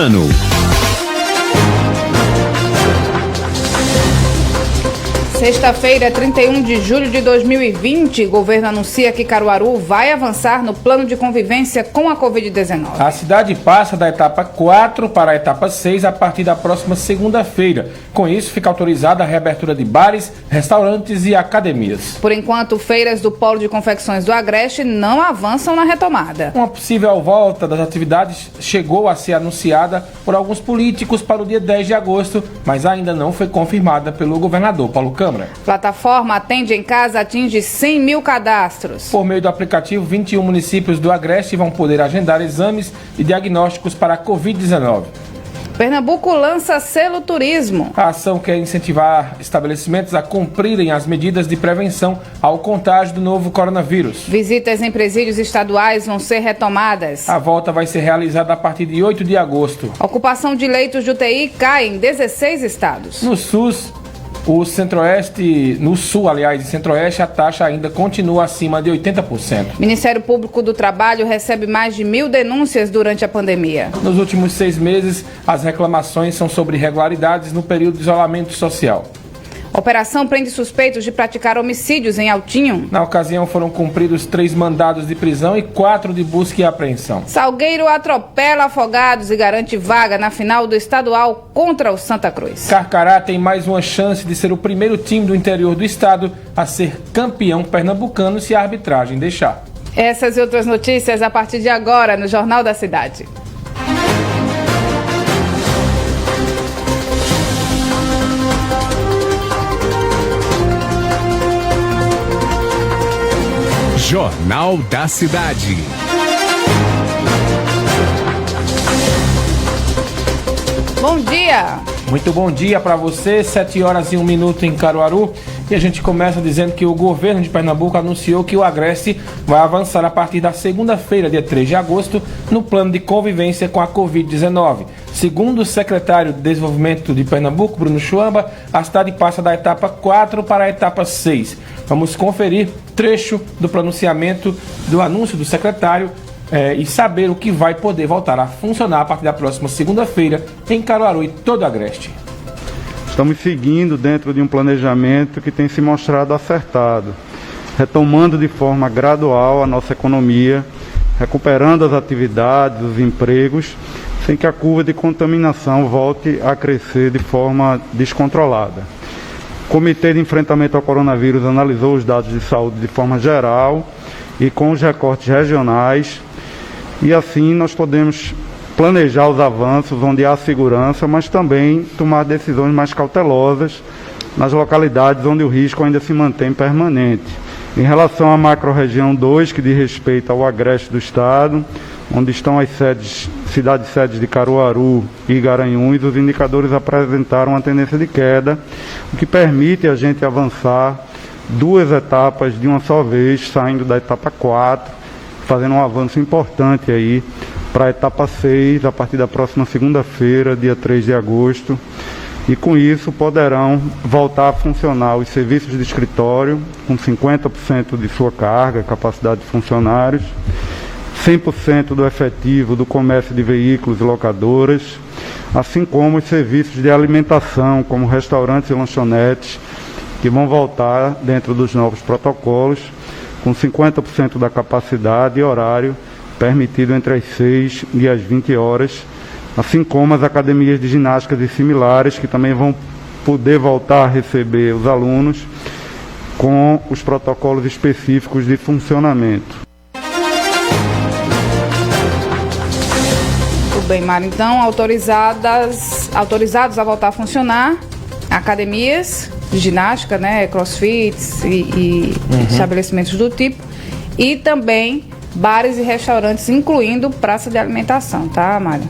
ano. Sexta-feira, 31 de julho de 2020, o governo anuncia que Caruaru vai avançar no plano de convivência com a Covid-19. A cidade passa da etapa 4 para a etapa 6 a partir da próxima segunda-feira. Com isso, fica autorizada a reabertura de bares, restaurantes e academias. Por enquanto, feiras do Polo de Confecções do Agreste não avançam na retomada. Uma possível volta das atividades chegou a ser anunciada por alguns políticos para o dia 10 de agosto, mas ainda não foi confirmada pelo governador Paulo Câmara. Plataforma Atende em Casa atinge 100 mil cadastros. Por meio do aplicativo, 21 municípios do Agreste vão poder agendar exames e diagnósticos para a Covid-19. Pernambuco lança selo turismo. A ação quer incentivar estabelecimentos a cumprirem as medidas de prevenção ao contágio do novo coronavírus. Visitas em presídios estaduais vão ser retomadas. A volta vai ser realizada a partir de 8 de agosto. Ocupação de leitos de UTI cai em 16 estados. No sul e centro-oeste, a taxa ainda continua acima de 80%. Ministério Público do Trabalho recebe mais de 1.000 denúncias durante a pandemia. Nos últimos 6 meses, as reclamações são sobre irregularidades no período de isolamento social. Operação prende suspeitos de praticar homicídios em Altinho. Na ocasião, foram cumpridos 3 mandados de prisão e 4 de busca e apreensão. Salgueiro atropela afogados e garante vaga na final do estadual contra o Santa Cruz. Carcará tem mais uma chance de ser o primeiro time do interior do estado a ser campeão pernambucano se a arbitragem deixar. Essas e outras notícias a partir de agora no Jornal da Cidade. Jornal da Cidade. Bom dia! Muito bom dia para você, 7 horas e 1 minuto em Caruaru. E a gente começa dizendo que o governo de Pernambuco anunciou que o Agreste vai avançar a partir da segunda-feira, dia 3 de agosto, no plano de convivência com a Covid-19. Segundo o secretário de Desenvolvimento de Pernambuco, Bruno Chuamba, a cidade passa da etapa 4 para a etapa 6. Vamos conferir trecho do pronunciamento do anúncio do secretário e saber o que vai poder voltar a funcionar a partir da próxima segunda-feira em Caruaru e todo o Agreste. Estamos seguindo dentro de um planejamento que tem se mostrado acertado, retomando de forma gradual a nossa economia, recuperando as atividades, os empregos, sem que a curva de contaminação volte a crescer de forma descontrolada. O Comitê de Enfrentamento ao Coronavírus analisou os dados de saúde de forma geral e com os recortes regionais, e assim nós podemos planejar os avanços onde há segurança, mas também tomar decisões mais cautelosas nas localidades onde o risco ainda se mantém permanente. Em relação à macro-região 2, que diz respeito ao agreste do estado, onde estão as cidades-sedes de Caruaru e Garanhuns, os indicadores apresentaram uma tendência de queda, o que permite a gente avançar 2 etapas de uma só vez, saindo da etapa 4, fazendo um avanço importante aí para a etapa 6, a partir da próxima segunda-feira, dia 3 de agosto. E com isso poderão voltar a funcionar os serviços de escritório, com 50% de sua carga, capacidade de funcionários, 100% do efetivo do comércio de veículos e locadoras, assim como os serviços de alimentação, como restaurantes e lanchonetes, que vão voltar dentro dos novos protocolos, com 50% da capacidade e horário permitido entre as 6 e as 20 horas, assim como as academias de ginásticas e similares, que também vão poder voltar a receber os alunos com os protocolos específicos de funcionamento. Tudo bem, Mário. Então, autorizados a voltar a funcionar academias de ginástica, né, crossfits e estabelecimentos do tipo, e também bares e restaurantes, incluindo praça de alimentação, tá, Mário?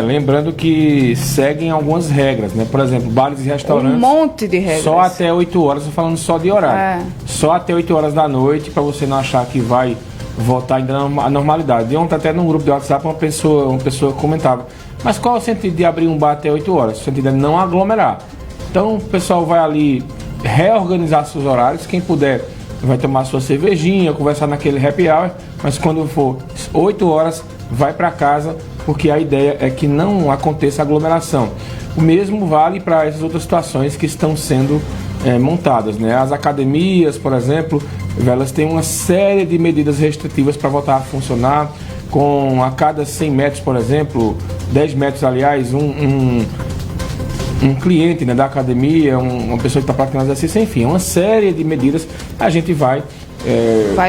Lembrando que seguem algumas regras, né? Por exemplo, bares e restaurantes. Um monte de regras. Só até 8 horas, estou falando só de horário. Só até 8 horas da noite, para você não achar que vai voltar ainda à normalidade. E ontem até num grupo de WhatsApp uma pessoa comentava, mas qual é o sentido de abrir um bar até 8 horas? O sentido é não aglomerar. Então o pessoal vai ali reorganizar seus horários, quem puder vai tomar sua cervejinha, conversar naquele happy hour, mas quando for 8 horas, vai para casa, porque a ideia é que não aconteça aglomeração. O mesmo vale para essas outras situações que estão sendo montadas, né? As academias, por exemplo, elas têm uma série de medidas restritivas para voltar a funcionar, com a cada 100 metros, por exemplo, 10 metros, aliás, um cliente, né, da academia, uma pessoa que está praticando exercício, enfim, uma série de medidas a gente vai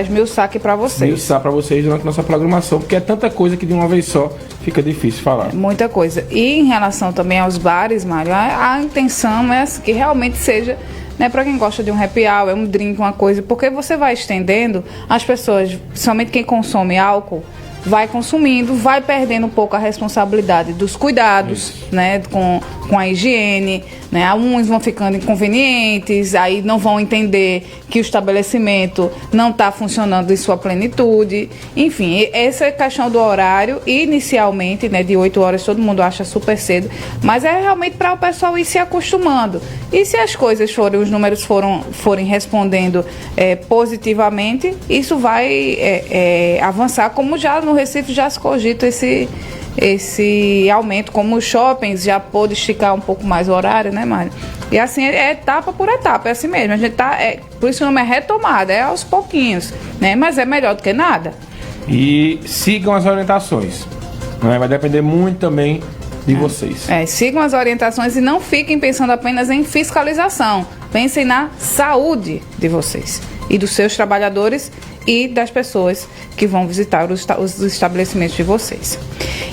esmiuçar aqui para vocês. Esmiuçar para vocês durante a nossa programação, porque é tanta coisa que de uma vez só fica difícil falar. Muita coisa. E em relação também aos bares, Mário, a intenção é que realmente seja, né, para quem gosta de um happy hour, um drink, uma coisa, porque você vai estendendo, as pessoas, principalmente quem consome álcool, vai consumindo, vai perdendo um pouco a responsabilidade dos cuidados, né, com a higiene, né, uns vão ficando inconvenientes, aí não vão entender que o estabelecimento não está funcionando em sua plenitude, enfim, essa é a questão do horário, inicialmente, né, de 8 horas, todo mundo acha super cedo, mas é realmente para o pessoal ir se acostumando, e se as coisas os números forem respondendo positivamente, isso vai avançar, como já no Recife já se cogita esse aumento, como os shoppings já pôde esticar um pouco mais o horário, né, Mário? E assim, é etapa por etapa, é assim mesmo. A gente por isso o nome é retomada, é aos pouquinhos, né? Mas é melhor do que nada. E sigam as orientações, né? Vai depender muito também de vocês. Sigam as orientações e não fiquem pensando apenas em fiscalização. Pensem na saúde de vocês e dos seus trabalhadores e das pessoas que vão visitar os estabelecimentos de vocês.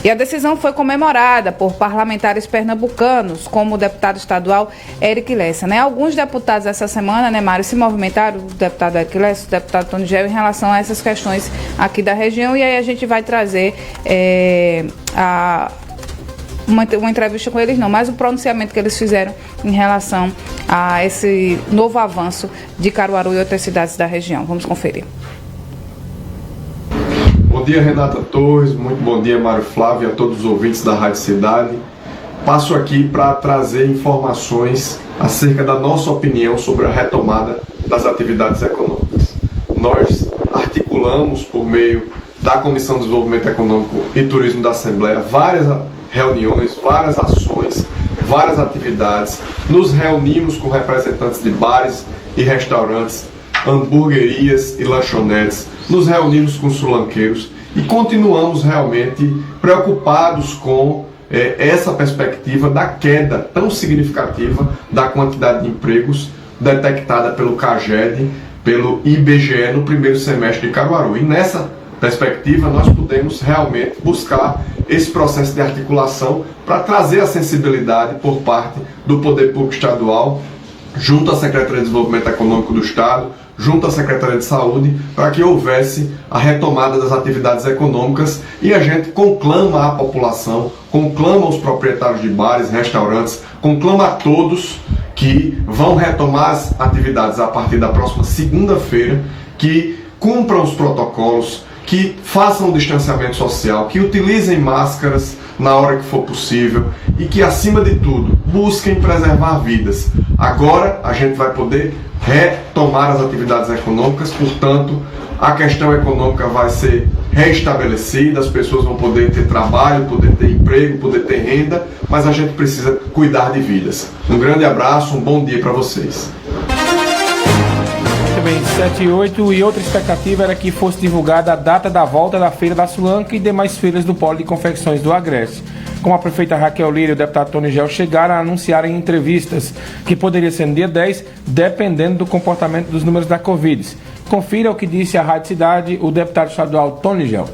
E a decisão foi comemorada por parlamentares pernambucanos, como o deputado estadual Eric Lessa, né? Alguns deputados essa semana, né, Mário, se movimentaram, o deputado Eric Lessa, o deputado Tonigel, em relação a essas questões aqui da região, e aí a gente vai trazer uma entrevista com eles, não, mas o pronunciamento que eles fizeram em relação a esse novo avanço de Caruaru e outras cidades da região. Vamos conferir. Bom dia, Renata Torres, muito bom dia, Mário Flávio, e a todos os ouvintes da Rádio Cidade. Passo aqui para trazer informações acerca da nossa opinião sobre a retomada das atividades econômicas. Nós articulamos, por meio da Comissão de Desenvolvimento Econômico e Turismo da Assembleia, várias reuniões, várias ações, várias atividades. Nos reunimos com representantes de bares e restaurantes, hamburguerias e lanchonetes, nos reunimos com sulanqueiros e continuamos realmente preocupados com essa perspectiva da queda tão significativa da quantidade de empregos detectada pelo CAGED, pelo IBGE no primeiro semestre de Caruaru. E nessa perspectiva nós podemos realmente buscar esse processo de articulação para trazer a sensibilidade por parte do Poder Público Estadual, junto à Secretaria de Desenvolvimento Econômico do Estado, junto à Secretaria de Saúde, para que houvesse a retomada das atividades econômicas, e a gente conclama a população, conclama os proprietários de bares, restaurantes, conclama a todos que vão retomar as atividades a partir da próxima segunda-feira, que cumpram os protocolos, que façam o distanciamento social, que utilizem máscaras na hora que for possível e que, acima de tudo, busquem preservar vidas. Agora a gente vai poder retomar as atividades econômicas, portanto, a questão econômica vai ser reestabelecida, as pessoas vão poder ter trabalho, poder ter emprego, poder ter renda, mas a gente precisa cuidar de vidas. Um grande abraço, um bom dia para vocês. Bem, 7 e 8, e outra expectativa era que fosse divulgada a data da volta da Feira da Sulanca e demais feiras do Polo de Confecções do Agreste. Como a prefeita Raquel Lira e o deputado Tonigel chegaram a anunciar em entrevistas que poderia ser no dia 10, dependendo do comportamento dos números da Covid. Confira o que disse à Rádio Cidade o deputado estadual Tonigel.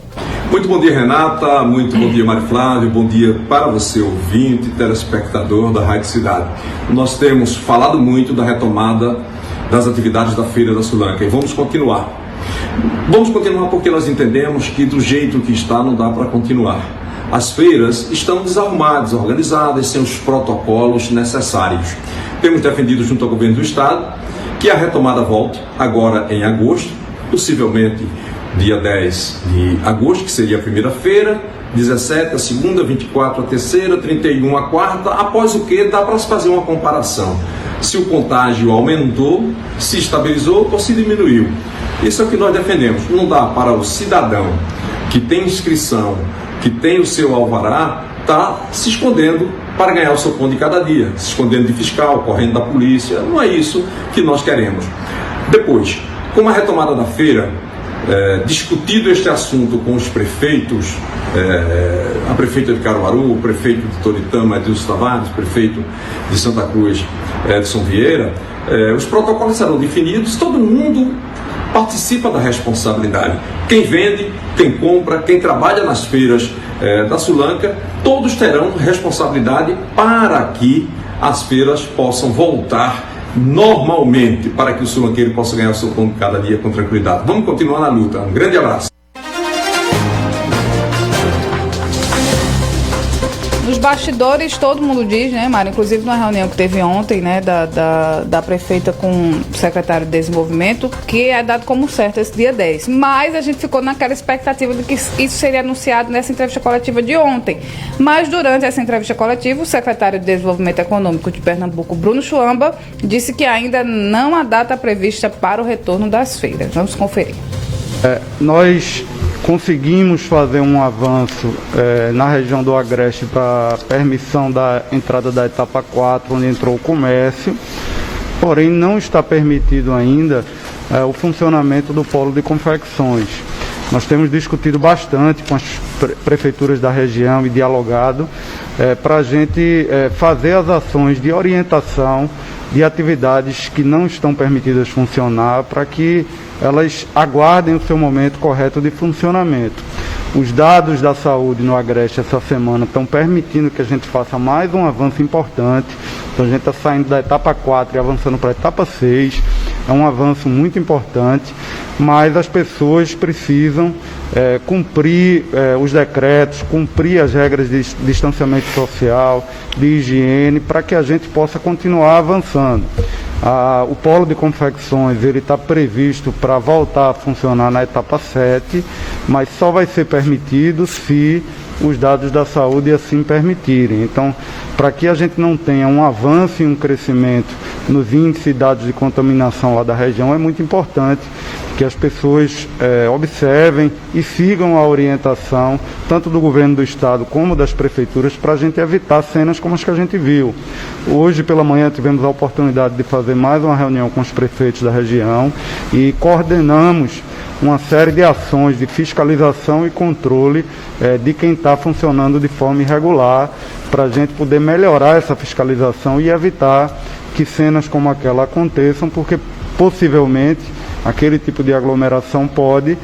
Muito bom dia, Renata, muito bom dia, Mário Flávio, bom dia para você, ouvinte, telespectador da Rádio Cidade. Nós temos falado muito da retomada das atividades da Feira da Sulanca e vamos continuar. Vamos continuar porque nós entendemos que do jeito que está não dá para continuar. As feiras estão desarrumadas, organizadas, sem os protocolos necessários. Temos defendido junto ao governo do estado que a retomada volte agora em agosto, possivelmente dia 10 de agosto, que seria a primeira feira, 17 a segunda, 24 a terceira, 31 a quarta, após o que dá para se fazer uma comparação. Se o contágio aumentou, se estabilizou ou se diminuiu. Isso é o que nós defendemos. Não dá para o cidadão que tem inscrição que tem o seu alvará, está se escondendo para ganhar o seu pão de cada dia, se escondendo de fiscal, correndo da polícia. Não é isso que nós queremos. Depois, com a retomada da feira, discutido este assunto com os prefeitos, a prefeita de Caruaru, o prefeito de Toritama, Edilson Tavares, prefeito de Santa Cruz, Edson Vieira, os protocolos serão definidos, todo mundo participa da responsabilidade. Quem vende, quem compra, quem trabalha nas feiras da Sulanca, todos terão responsabilidade para que as feiras possam voltar normalmente, para que o sulanqueiro possa ganhar o seu pão de cada dia com tranquilidade. Vamos continuar na luta. Um grande abraço. Nos bastidores, todo mundo diz, né, Mário? Inclusive numa reunião que teve ontem, né, da prefeita com o secretário de Desenvolvimento, que é dado como certo esse dia 10. Mas a gente ficou naquela expectativa de que isso seria anunciado nessa entrevista coletiva de ontem. Mas durante essa entrevista coletiva, o secretário de Desenvolvimento Econômico de Pernambuco, Bruno Chuamba, disse que ainda não há data prevista para o retorno das feiras. Vamos conferir. Nós conseguimos fazer um avanço na região do Agreste para permissão da entrada da etapa 4, onde entrou o comércio, porém não está permitido ainda o funcionamento do polo de confecções. Nós temos discutido bastante com as prefeituras da região e dialogado para a gente fazer as ações de orientação de atividades que não estão permitidas funcionar, para que elas aguardem o seu momento correto de funcionamento. Os dados da saúde no Agreste essa semana estão permitindo que a gente faça mais um avanço importante. Então a gente está saindo da etapa 4 e avançando para a etapa 6. É um avanço muito importante, mas as pessoas precisam cumprir os decretos, cumprir as regras de distanciamento social, de higiene, para que a gente possa continuar avançando. O polo de confecções ele está previsto para voltar a funcionar na etapa 7, mas só vai ser permitido se os dados da saúde assim permitirem. Então, para que a gente não tenha um avanço e um crescimento nos índices e dados de contaminação lá da região, é muito importante que as pessoas observem e sigam a orientação, tanto do governo do estado como das prefeituras, para a gente evitar cenas como as que a gente viu. Hoje pela manhã tivemos a oportunidade de fazer mais uma reunião com os prefeitos da região e coordenamos uma série de ações de fiscalização e controle de quem está funcionando de forma irregular, para a gente poder melhorar essa fiscalização e evitar que cenas como aquela aconteçam, porque possivelmente aquele tipo de aglomeração pode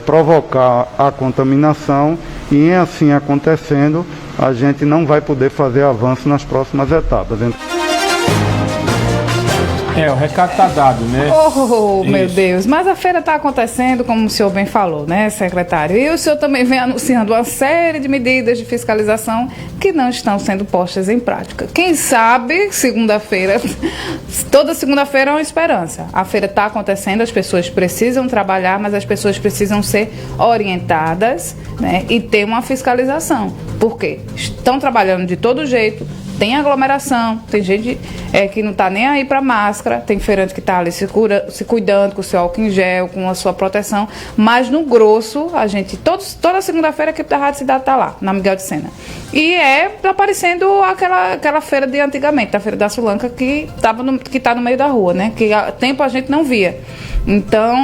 provocar a contaminação e, em assim acontecendo, a gente não vai poder fazer avanço nas próximas etapas. O recado está dado, né? Meu Deus, mas a feira está acontecendo, como o senhor bem falou, né, secretário? E o senhor também vem anunciando uma série de medidas de fiscalização que não estão sendo postas em prática. Quem sabe, segunda-feira, toda segunda-feira é uma esperança. A feira está acontecendo, as pessoas precisam trabalhar, mas as pessoas precisam ser orientadas, né, e ter uma fiscalização. Por quê? Estão trabalhando de todo jeito. Tem aglomeração, tem gente que não está nem aí para máscara, tem feirante que está ali se cuidando com o seu álcool em gel, com a sua proteção, mas no grosso, a gente, toda segunda-feira a equipe da Rádio Cidade está lá, na Miguel de Sena. E tá parecendo aquela feira de antigamente, a feira da Sulanca, que está no meio da rua, né? Que há tempo a gente não via. Então,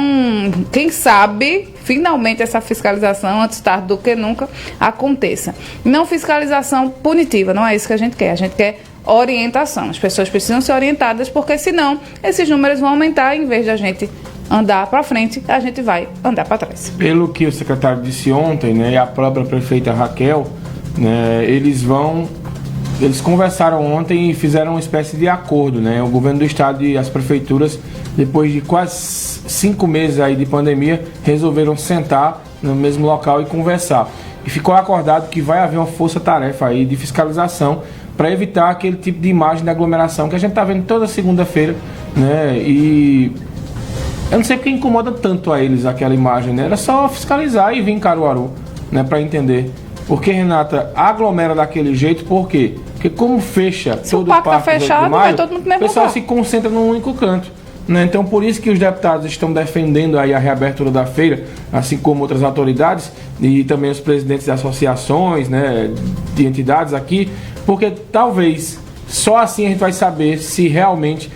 quem sabe, finalmente essa fiscalização, antes tarde do que nunca, aconteça. Não fiscalização punitiva, não é isso que a gente quer. A gente quer orientação. As pessoas precisam ser orientadas, porque senão esses números vão aumentar, em vez de a gente andar para frente, a gente vai andar para trás. Pelo que o secretário disse ontem, né, e a própria prefeita Raquel, né, eles conversaram ontem e fizeram uma espécie de acordo, né? O governo do estado e as prefeituras, depois de quase 5 meses aí de pandemia, resolveram sentar no mesmo local e conversar. E ficou acordado que vai haver uma força-tarefa aí de fiscalização para evitar aquele tipo de imagem de aglomeração que a gente está vendo toda segunda-feira, né? E eu não sei porque incomoda tanto a eles aquela imagem, né? Era só fiscalizar e vir em Caruaru, né? Para entender. Porque, Renata, aglomera daquele jeito, por quê? Porque como fecha todo o parque tá fechado, vai todo mundo pro mesmo o pessoal lugar. se concentra num único canto. né? Então, por isso que os deputados estão defendendo aí a reabertura da feira, assim como outras autoridades e também os presidentes de associações, né, de entidades aqui, porque talvez só assim a gente vai saber se realmente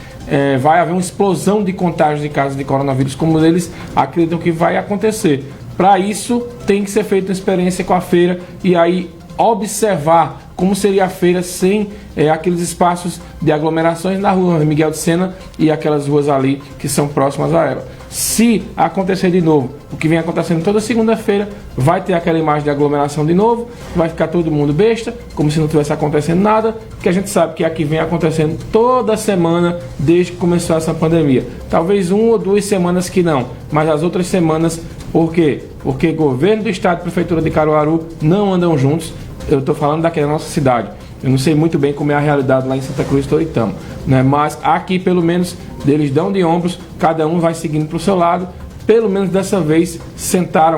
vai haver uma explosão de contágios de casos de coronavírus, como eles acreditam que vai acontecer. Para isso, tem que ser feita uma experiência com a feira e aí observar como seria a feira sem aqueles espaços de aglomerações na rua Miguel de Sena e aquelas ruas ali que são próximas a ela. Se acontecer de novo, o que vem acontecendo toda segunda-feira, vai ter aquela imagem de aglomeração de novo, vai ficar todo mundo besta, como se não tivesse acontecendo nada, que a gente sabe que aqui vem acontecendo toda semana desde que começou essa pandemia. Talvez 1 ou 2 semanas que não, mas as outras semanas, por quê? Porque governo do estado e prefeitura de Caruaru não andam juntos. Eu estou falando daqui da nossa cidade. Eu não sei muito bem como é a realidade lá em Santa Cruz do Toritama, né? Mas aqui, pelo menos, eles dão de ombros, cada um vai seguindo para o seu lado. Pelo menos dessa vez,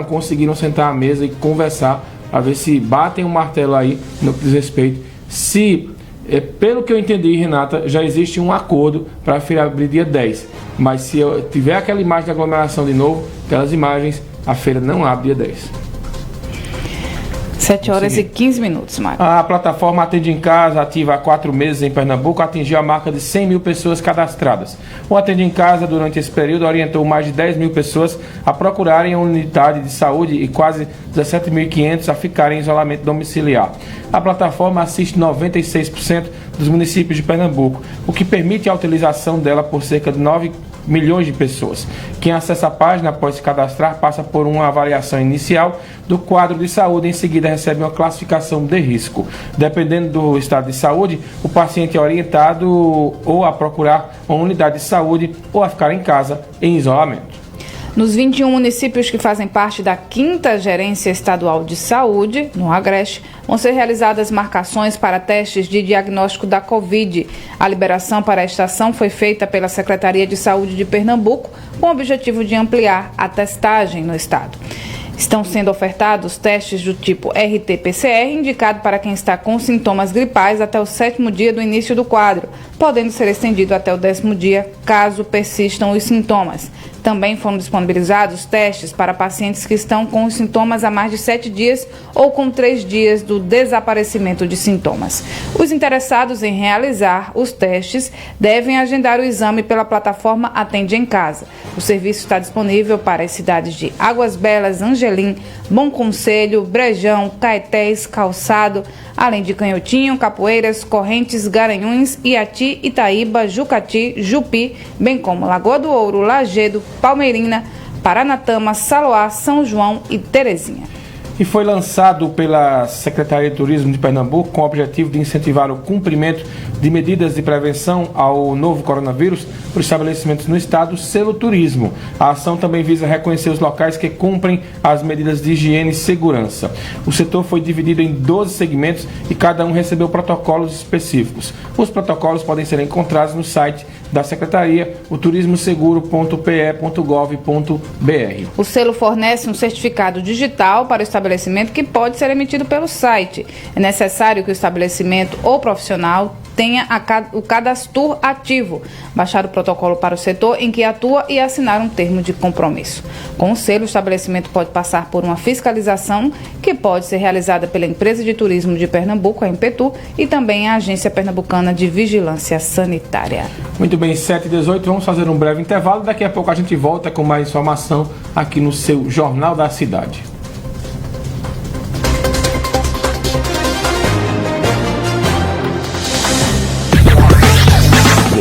conseguiram sentar à mesa e conversar, a ver se batem um martelo aí no que diz respeito. Se, pelo que eu entendi, Renata, já existe um acordo para a feira abrir dia 10. Mas se eu tiver aquela imagem de aglomeração de novo, aquelas imagens, a feira não abre dia 10. 7 horas e 15 minutos, Mário. A plataforma Atende em Casa, ativa há 4 meses em Pernambuco, atingiu a marca de 100 mil pessoas cadastradas. O Atende em Casa, durante esse período, orientou mais de 10 mil pessoas a procurarem a unidade de saúde e quase 17.500 a ficarem em isolamento domiciliar. A plataforma assiste 96% dos municípios de Pernambuco, o que permite a utilização dela por cerca de 9 milhões de pessoas. Quem acessa a página após se cadastrar passa por uma avaliação inicial do quadro de saúde e em seguida recebe uma classificação de risco. Dependendo do estado de saúde, o paciente é orientado ou a procurar uma unidade de saúde ou a ficar em casa em isolamento. Nos 21 municípios que fazem parte da 5ª Gerência Estadual de Saúde, no Agreste, vão ser realizadas marcações para testes de diagnóstico da Covid. A liberação para a estação foi feita pela Secretaria de Saúde de Pernambuco, com o objetivo de ampliar a testagem no estado. Estão sendo ofertados testes do tipo RT-PCR, indicado para quem está com sintomas gripais até o 7º dia do início do quadro, podendo ser estendido até o 10º dia, caso persistam os sintomas. Também foram disponibilizados testes para pacientes que estão com os sintomas há mais de 7 dias ou com 3 dias do desaparecimento de sintomas. Os interessados em realizar os testes devem agendar o exame pela plataforma Atende em Casa. O serviço está disponível para as cidades de Águas Belas, Angelim, Bom Conselho, Brejão, Caetés, Calçado, além de Canhotinho, Capoeiras, Correntes, Garanhuns, Iati, Itaíba, Jucati, Jupi, bem como Lagoa do Ouro, Lagedo, Palmeirina, Paranatama, Saloá, São João e Terezinha. E foi lançado pela Secretaria de Turismo de Pernambuco com o objetivo de incentivar o cumprimento de medidas de prevenção ao novo coronavírus por estabelecimentos no estado, Selo Turismo. A ação também visa reconhecer os locais que cumprem as medidas de higiene e segurança. O setor foi dividido em 12 segmentos e cada um recebeu protocolos específicos. Os protocolos podem ser encontrados no site da Secretaria, o turismoseguro.pe.gov.br. O selo fornece um certificado digital para o estabelecimento que pode ser emitido pelo site. É necessário que o estabelecimento ou profissional tenha o cadastro ativo, baixar o protocolo para o setor em que atua e assinar um termo de compromisso. Com o selo, o estabelecimento pode passar por uma fiscalização que pode ser realizada pela Empresa de Turismo de Pernambuco, a Impetu, e também a Agência Pernambucana de Vigilância Sanitária. Muito bem, 7h18, vamos fazer um breve intervalo. Daqui a pouco a gente volta com mais informação aqui no seu Jornal da Cidade.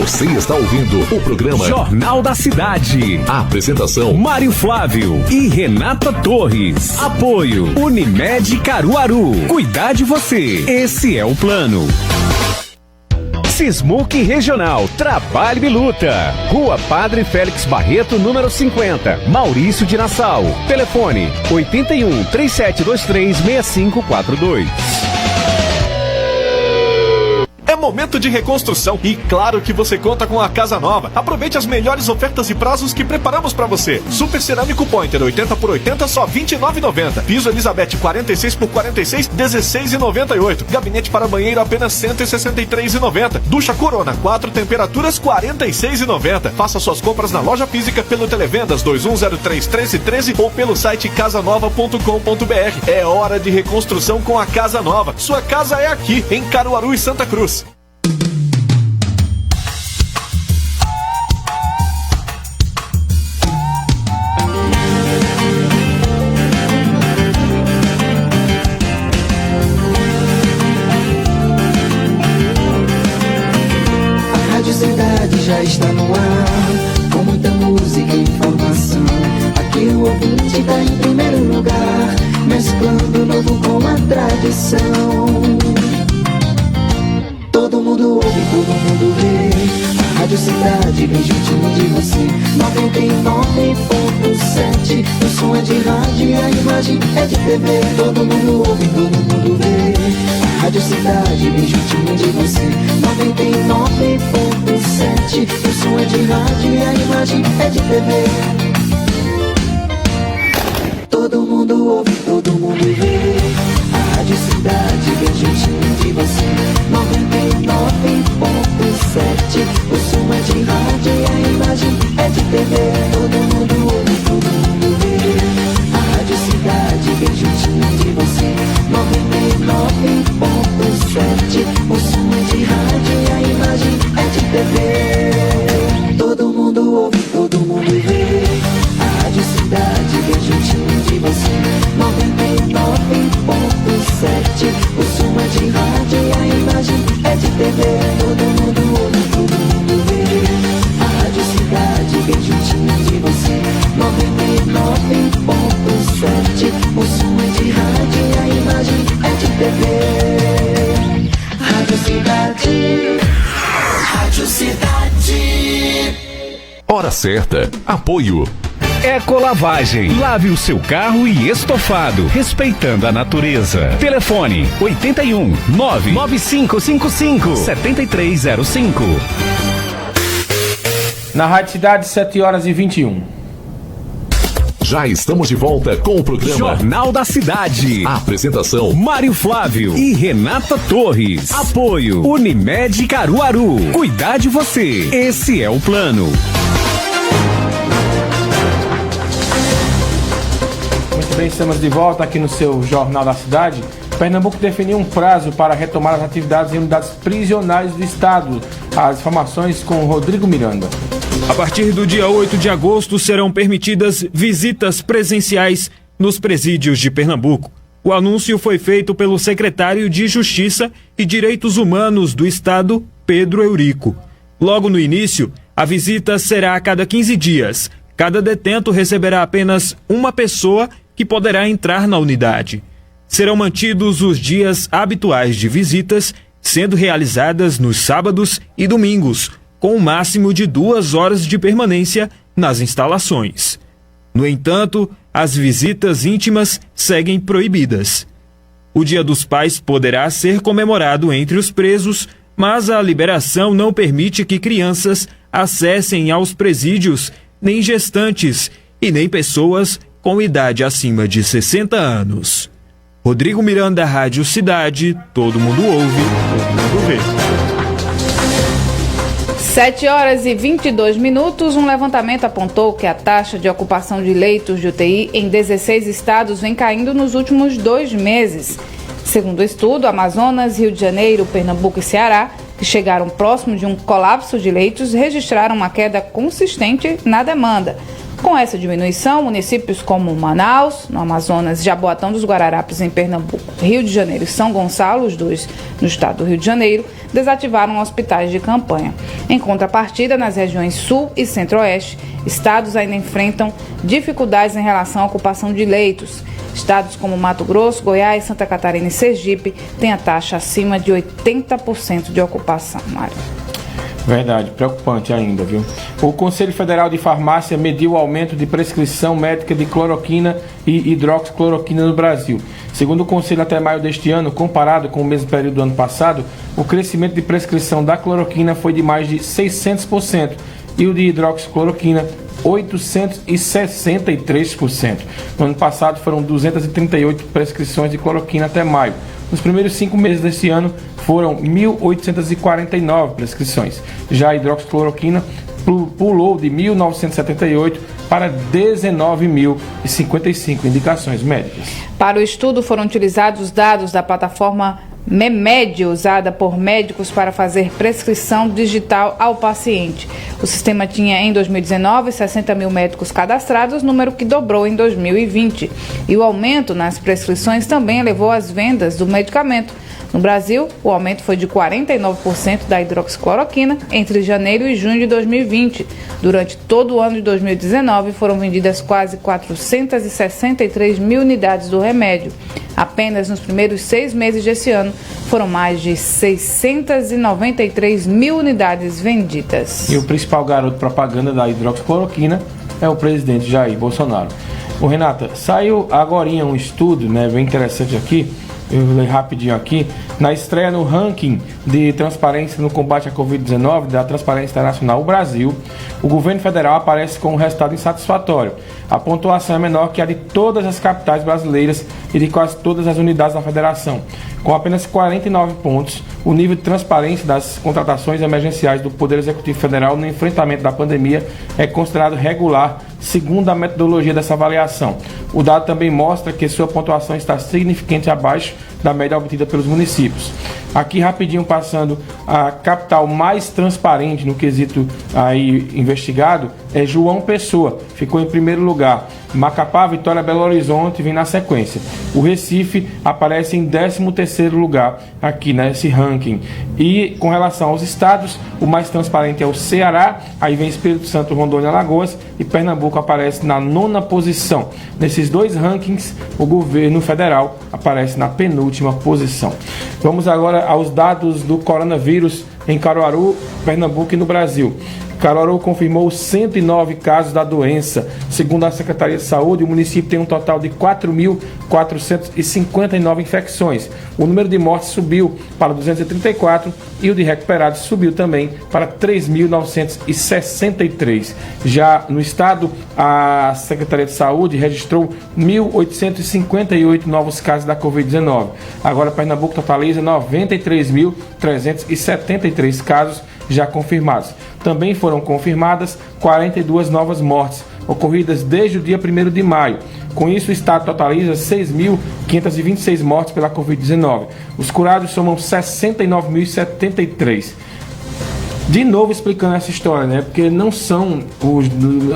Você está ouvindo o programa Jornal da Cidade. A apresentação: Mário Flávio e Renata Torres. Apoio: Unimed Caruaru. Cuidar de você. Esse é o plano. Sismuc Regional, Trabalho e Luta. Rua Padre Félix Barreto, número 50, Maurício de Nassau. Telefone: 81 3723 6542. É momento de reconstrução e claro que você conta com a Casa Nova. Aproveite as melhores ofertas e prazos que preparamos para você. Super Cerâmico Pointer 80 por 80 só R$ 29,90. Piso Elizabeth 46 por 46 R$ 16,98. Gabinete para banheiro apenas R$ 163,90. Ducha Corona 4 temperaturas R$ 46,90. Faça suas compras na loja física pelo Televendas 2103-1313 ou pelo site casanova.com.br. É hora de reconstrução com a Casa Nova. Sua casa é aqui, em Caruaru e Santa Cruz. A Rádio Cidade já está no ar, com muita música e informação. Aqui o ouvinte tá em primeiro lugar, mesclando o novo com a tradição. Todo mundo ouve, todo mundo vê. A Rádio Cidade bem juntinho de você. 99,7. O som é de rádio e a imagem é de TV. Todo mundo ouve, todo mundo vê. A Rádio Cidade bem juntinho de você. 99,7. O som é de rádio e a imagem é de TV. Todo mundo ouve, todo mundo vê. A Rádio Cidade bem juntinho de você. 99,7. O som é de rádio e a imagem é de TV. Todo mundo ouve, todo mundo vê. A Rádio Cidade bem juntinho de você. 99,7. O som é de rádio e a imagem é de TV. Todo mundo ouve, todo mundo vê. A Rádio Cidade bem juntinho de você. 99,7. O som é de rádio e a imagem é de TV. Todo mundo ouve, todo mundo vê. A Rádio Cidade bem juntinho de você. 99,7. O som é de rádio e a imagem é de TV. Rádio Cidade. Rádio Cidade. Hora certa. Apoio. Ecolavagem. Lave o seu carro e estofado, respeitando a natureza. Telefone 81 99555 7305. Na Rádio Cidade, 7h21. Já estamos de volta com o programa Jornal da Cidade. Apresentação: Mário Flávio e Renata Torres. Apoio: Unimed Caruaru. Cuidar de você. Esse é o plano. Muito bem, estamos de volta aqui no seu Jornal da Cidade. Pernambuco definiu um prazo para retomar as atividades em unidades prisionais do estado. As informações com Rodrigo Miranda. A partir do dia 8 de agosto serão permitidas visitas presenciais nos presídios de Pernambuco. O anúncio foi feito pelo secretário de Justiça e Direitos Humanos do estado, Pedro Eurico. Logo no início, a visita será a cada 15 dias. Cada detento receberá apenas uma pessoa que poderá entrar na unidade. Serão mantidos os dias habituais de visitas, sendo realizadas nos sábados e domingos, com um máximo de 2 horas de permanência nas instalações. No entanto, as visitas íntimas seguem proibidas. O Dia dos Pais poderá ser comemorado entre os presos, mas a liberação não permite que crianças acessem aos presídios, nem gestantes e nem pessoas com idade acima de 60 anos. Rodrigo Miranda, Rádio Cidade, todo mundo ouve, todo mundo vê. 7h22. Um levantamento apontou que a taxa de ocupação de leitos de UTI em 16 estados vem caindo nos últimos 2 meses. Segundo o estudo, Amazonas, Rio de Janeiro, Pernambuco e Ceará, que chegaram próximo de um colapso de leitos, registraram uma queda consistente na demanda. Com essa diminuição, municípios como Manaus, no Amazonas, Jaboatão dos Guararapes, em Pernambuco, Rio de Janeiro e São Gonçalo, os dois no estado do Rio de Janeiro, desativaram hospitais de campanha. Em contrapartida, nas regiões Sul e Centro-Oeste, estados ainda enfrentam dificuldades em relação à ocupação de leitos. Estados como Mato Grosso, Goiás, Santa Catarina e Sergipe têm a taxa acima de 80% de ocupação. Mário. Verdade, preocupante ainda, viu? O Conselho Federal de Farmácia mediu o aumento de prescrição médica de cloroquina e hidroxicloroquina no Brasil. Segundo o Conselho, até maio deste ano, comparado com o mesmo período do ano passado, o crescimento de prescrição da cloroquina foi de mais de 600% e o de hidroxicloroquina 863%. No ano passado foram 238 prescrições de cloroquina até maio. Nos primeiros 5 meses deste ano foram 1.849 prescrições. Já a hidroxicloroquina pulou de 1.978 para 19.055 indicações médicas. Para o estudo foram utilizados os dados da plataforma MEMED, usada por médicos para fazer prescrição digital ao paciente. O sistema tinha em 2019 60 mil médicos cadastrados, número que dobrou em 2020. E o aumento nas prescrições também elevou as vendas do medicamento. No Brasil, o aumento foi de 49% da hidroxicloroquina entre janeiro e junho de 2020. Durante todo o ano de 2019, foram vendidas quase 463 mil unidades do remédio. Apenas nos primeiros 6 meses desse ano, foram mais de 693 mil unidades vendidas. E o principal garoto propaganda da hidroxicloroquina é o presidente Jair Bolsonaro. Ô, Renata, saiu agorinha um estudo, né, bem interessante aqui, eu vou ler rapidinho aqui, na estreia no ranking de transparência no combate à Covid-19 da Transparência Internacional, o Brasil, o governo federal aparece com um resultado insatisfatório. A pontuação é menor que a de todas as capitais brasileiras e de quase todas as unidades da federação. Com apenas 49 pontos, o nível de transparência das contratações emergenciais do Poder Executivo Federal no enfrentamento da pandemia é considerado regular, segundo a metodologia dessa avaliação. O dado também mostra que sua pontuação está significante abaixo da média obtida pelos municípios. Aqui rapidinho passando, a capital mais transparente no quesito aí investigado é João Pessoa, ficou em primeiro lugar. Macapá, Vitória, Belo Horizonte vem na sequência. O Recife aparece em 13º lugar aqui nesse ranking. E com relação aos estados, o mais transparente é o Ceará, aí vem Espírito Santo, Rondônia, Alagoas e Pernambuco aparece na 9ª posição. Nesses dois rankings, o governo federal aparece na penúltima posição. Vamos agora aos dados do coronavírus em Caruaru, Pernambuco e no Brasil. Caruaru confirmou 109 casos da doença. Segundo a Secretaria de Saúde, o município tem um total de 4.459 infecções. O número de mortes subiu para 234 e o de recuperados subiu também para 3.963. Já no estado, a Secretaria de Saúde registrou 1.858 novos casos da Covid-19. Agora, Pernambuco totaliza 93.373 casos já confirmados. Também foram confirmadas 42 novas mortes, ocorridas desde o dia 1º de maio. Com isso, o estado totaliza 6.526 mortes pela Covid-19. Os curados somam 69.073. De novo explicando essa história, né? Porque não são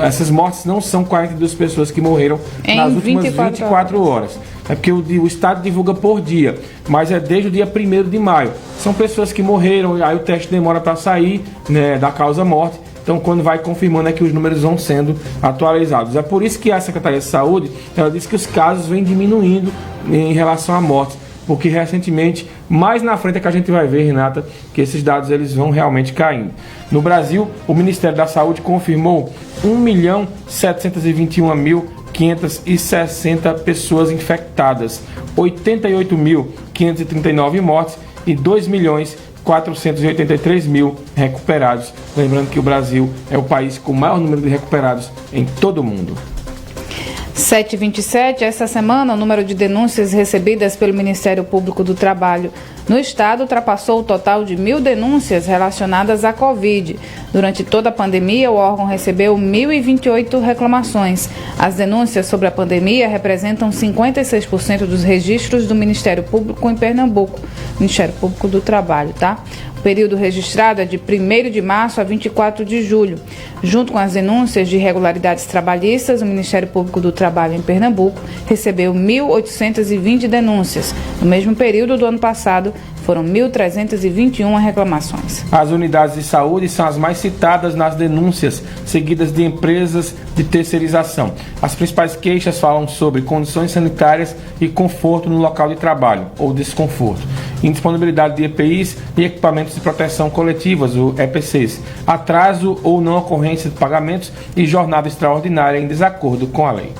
essas mortes não são 42 pessoas que morreram nas últimas 24 horas. É porque o Estado divulga por dia, mas é desde o dia 1º de maio. São pessoas que morreram, aí o teste demora para sair, né, da causa-morte. Então, quando vai confirmando é que os números vão sendo atualizados. É por isso que a Secretaria de Saúde, ela disse que os casos vêm diminuindo em relação à morte. Porque recentemente, mais na frente é que a gente vai ver, Renata, que esses dados eles vão realmente caindo. No Brasil, o Ministério da Saúde confirmou 1.721.560 pessoas infectadas, 88.539 mortes e 2.483.000 recuperados. Lembrando que o Brasil é o país com o maior número de recuperados em todo o mundo. 7h27, essa semana o número de denúncias recebidas pelo Ministério Público do Trabalho no Estado ultrapassou o total de 1.000 denúncias relacionadas à Covid. Durante toda a pandemia, o órgão recebeu 1.028 reclamações. As denúncias sobre a pandemia representam 56% dos registros do Ministério Público em Pernambuco, Ministério Público do Trabalho, tá? O período registrado é de 1º de março a 24 de julho. Junto com as denúncias de irregularidades trabalhistas, o Ministério Público do Trabalho em Pernambuco recebeu 1.820 denúncias. No mesmo período do ano passado, foram 1.321 reclamações. As unidades de saúde são as mais citadas nas denúncias, seguidas de empresas de terceirização. As principais queixas falam sobre condições sanitárias e conforto no local de trabalho, ou desconforto, indisponibilidade de EPIs e equipamentos de proteção coletivas, ou EPCs, atraso ou não ocorrência de pagamentos e jornada extraordinária em desacordo com a lei.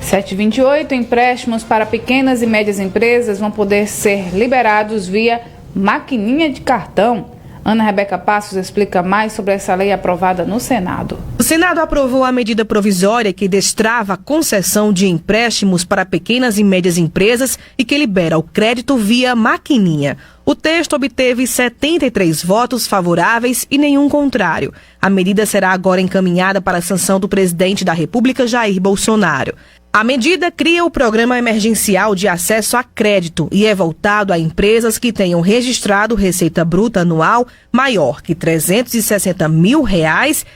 728, empréstimos para pequenas e médias empresas vão poder ser liberados via maquininha de cartão. Ana Rebeca Passos explica mais sobre essa lei aprovada no Senado. O Senado aprovou a medida provisória que destrava a concessão de empréstimos para pequenas e médias empresas e que libera o crédito via maquininha. O texto obteve 73 votos favoráveis e nenhum contrário. A medida será agora encaminhada para a sanção do presidente da República, Jair Bolsonaro. A medida cria o Programa Emergencial de Acesso a Crédito e é voltado a empresas que tenham registrado receita bruta anual maior que R$ 360 mil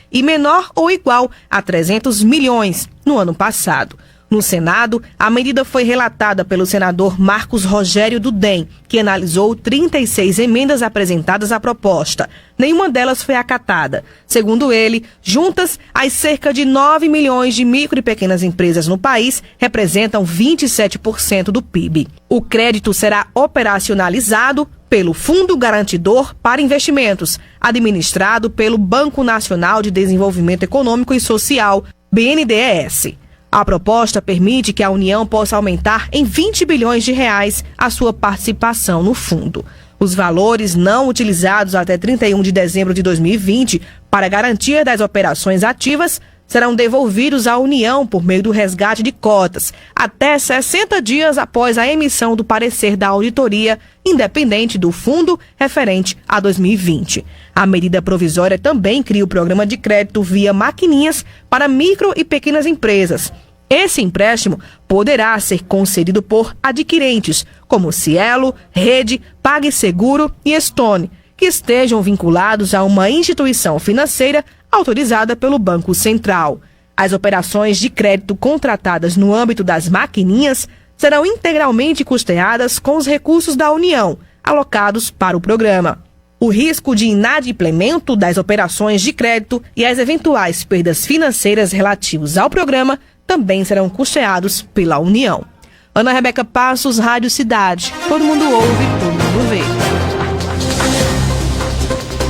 e menor ou igual a 300 milhões no ano passado. No Senado, a medida foi relatada pelo senador Marcos Rogério do DEM, que analisou 36 emendas apresentadas à proposta. Nenhuma delas foi acatada. Segundo ele, juntas, as cerca de 9 milhões de micro e pequenas empresas no país representam 27% do PIB. O crédito será operacionalizado pelo Fundo Garantidor para Investimentos, administrado pelo Banco Nacional de Desenvolvimento Econômico e Social, BNDES. A proposta permite que a União possa aumentar em 20 bilhões de reais a sua participação no fundo. Os valores não utilizados até 31 de dezembro de 2020 para garantia das operações ativas serão devolvidos à União por meio do resgate de cotas, até 60 dias após a emissão do parecer da auditoria independente do fundo referente a 2020. A medida provisória também cria o programa de crédito via maquininhas para micro e pequenas empresas. Esse empréstimo poderá ser concedido por adquirentes, como Cielo, Rede, PagSeguro e Stone, que estejam vinculados a uma instituição financeira autorizada pelo Banco Central. As operações de crédito contratadas no âmbito das maquininhas serão integralmente custeadas com os recursos da União, alocados para o programa. O risco de inadimplemento das operações de crédito e as eventuais perdas financeiras relativos ao programa também serão custeados pela União. Ana Rebeca Passos, Rádio Cidade. Todo mundo ouve, todo mundo vê.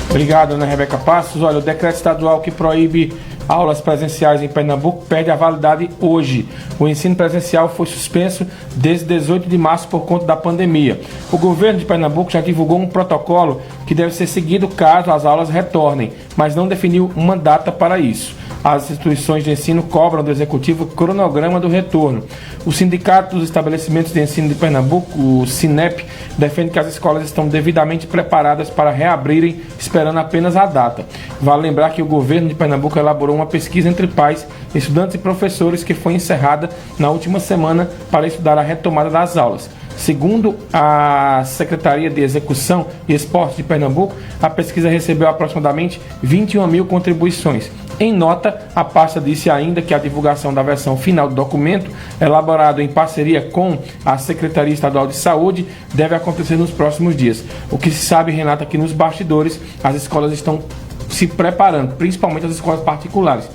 Obrigado, Ana Rebeca Passos. Olha, o decreto estadual que proíbe aulas presenciais em Pernambuco perde a validade hoje. O ensino presencial foi suspenso desde 18 de março por conta da pandemia. O governo de Pernambuco já divulgou um protocolo que deve ser seguido caso as aulas retornem, mas não definiu uma data para isso. As instituições de ensino cobram do Executivo cronograma do retorno. O Sindicato dos Estabelecimentos de Ensino de Pernambuco, o SINEP, defende que as escolas estão devidamente preparadas para reabrirem, esperando apenas a data. Vale lembrar que o governo de Pernambuco elaborou uma pesquisa entre pais, estudantes e professores que foi encerrada na última semana para estudar a retomada das aulas. Segundo a Secretaria de Execução e Esporte de Pernambuco, a pesquisa recebeu aproximadamente 21 mil contribuições. Em nota, a pasta disse ainda que a divulgação da versão final do documento, elaborado em parceria com a Secretaria Estadual de Saúde, deve acontecer nos próximos dias. O que se sabe, Renata, que nos bastidores as escolas estão se preparando, principalmente as escolas particulares,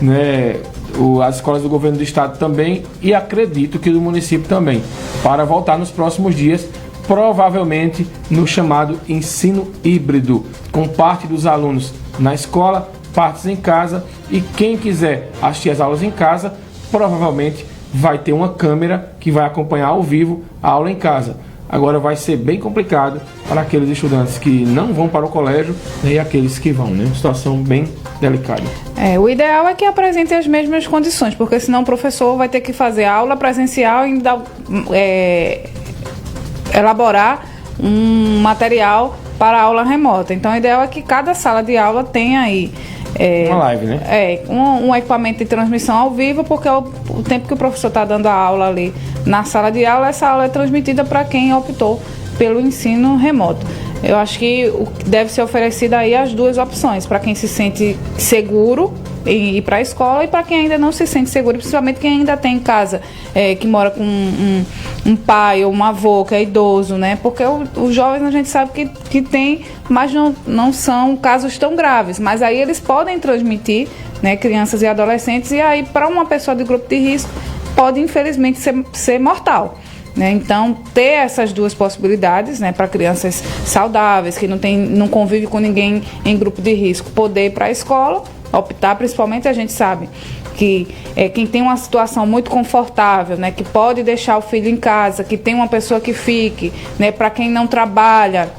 né? As escolas do governo do estado também, e acredito que do município também, para voltar nos próximos dias, provavelmente no chamado ensino híbrido, com parte dos alunos na escola, partes em casa, e quem quiser assistir as aulas em casa, provavelmente vai ter uma câmera que vai acompanhar ao vivo a aula em casa. Agora vai ser bem complicado para aqueles estudantes que não vão para o colégio, né, e aqueles que vão, né? Uma situação bem delicada. O ideal é que apresente as mesmas condições, porque senão o professor vai ter que fazer aula presencial e elaborar um material para a aula remota. Então o ideal é que cada sala de aula tenha aí uma live, né? Um equipamento de transmissão ao vivo, porque o tempo que o professor está dando a aula ali na sala de aula, essa aula é transmitida para quem optou pelo ensino remoto. eu acho que deve ser oferecida aí as duas opções, para quem se sente seguro em ir para a escola e para quem ainda não se sente seguro, principalmente quem ainda tem em casa, que mora com um pai ou um avô que é idoso, né? Porque os jovens a gente sabe que tem, mas não são casos tão graves, mas aí eles podem transmitir, né, crianças e adolescentes, e aí para uma pessoa de grupo de risco pode infelizmente ser mortal. Então, ter essas duas possibilidades, né, para crianças saudáveis, que não convivem com ninguém em grupo de risco, poder ir para a escola, optar, principalmente a gente sabe que quem tem uma situação muito confortável, né, que pode deixar o filho em casa, que tem uma pessoa que fique, né, para quem não trabalha,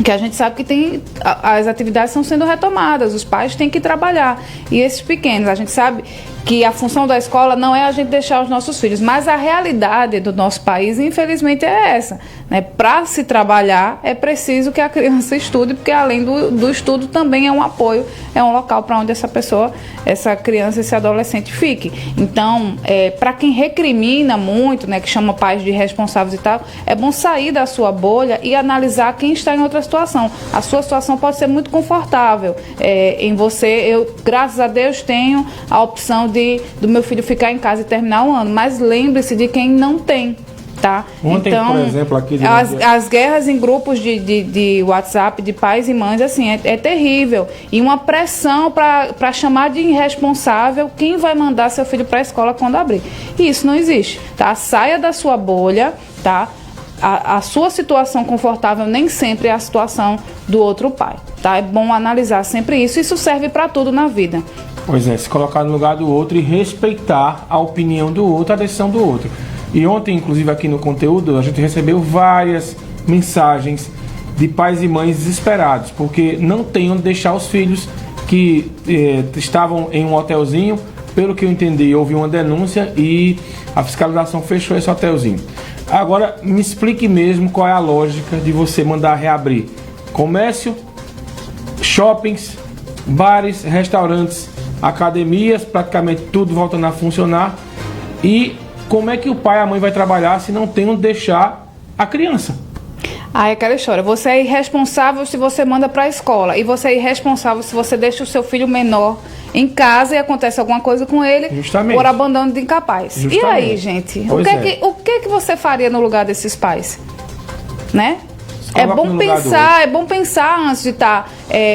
que a gente sabe que as atividades estão sendo retomadas, os pais têm que trabalhar. E esses pequenos, a gente sabe que a função da escola não é a gente deixar os nossos filhos, mas a realidade do nosso país, infelizmente, é essa, né? Para se trabalhar, é preciso que a criança estude, porque além do estudo também é um apoio, é um local para onde essa criança, esse adolescente fique. Então, para quem recrimina muito, né, que chama pais de irresponsáveis e tal, é bom sair da sua bolha e analisar quem está em outra situação. A sua situação pode ser muito confortável em você. Eu, graças a Deus, tenho a opção do meu filho ficar em casa e terminar o ano, mas lembre-se de quem não tem, tá? Ontem, então, por exemplo, aqui as guerras em grupos de WhatsApp de pais e mães, assim, é terrível, e uma pressão para chamar de irresponsável quem vai mandar seu filho para a escola quando abrir. E isso não existe, tá? Saia da sua bolha, tá? A sua situação confortável nem sempre é a situação do outro pai, tá? É bom analisar sempre isso. Isso serve para tudo na vida. Pois é, se colocar no lugar do outro e respeitar a opinião do outro, a decisão do outro. E ontem, inclusive aqui no conteúdo, a gente recebeu várias mensagens de pais e mães desesperados, porque não têm onde deixar os filhos que estavam em um hotelzinho. Pelo que eu entendi, houve uma denúncia e a fiscalização fechou esse hotelzinho. Agora, me explique mesmo qual é a lógica de você mandar reabrir comércio, shoppings, bares, restaurantes, academias, praticamente tudo voltando a funcionar. E como é que o pai e a mãe vai trabalhar se não tem onde deixar a criança? É aquela história, você é irresponsável se você manda para a escola, e você é irresponsável se você deixa o seu filho menor em casa e acontece alguma coisa com ele. Justamente. Por abandono de incapaz. Justamente. E aí, gente, o que você faria no lugar desses pais? Né? É bom pensar antes de estar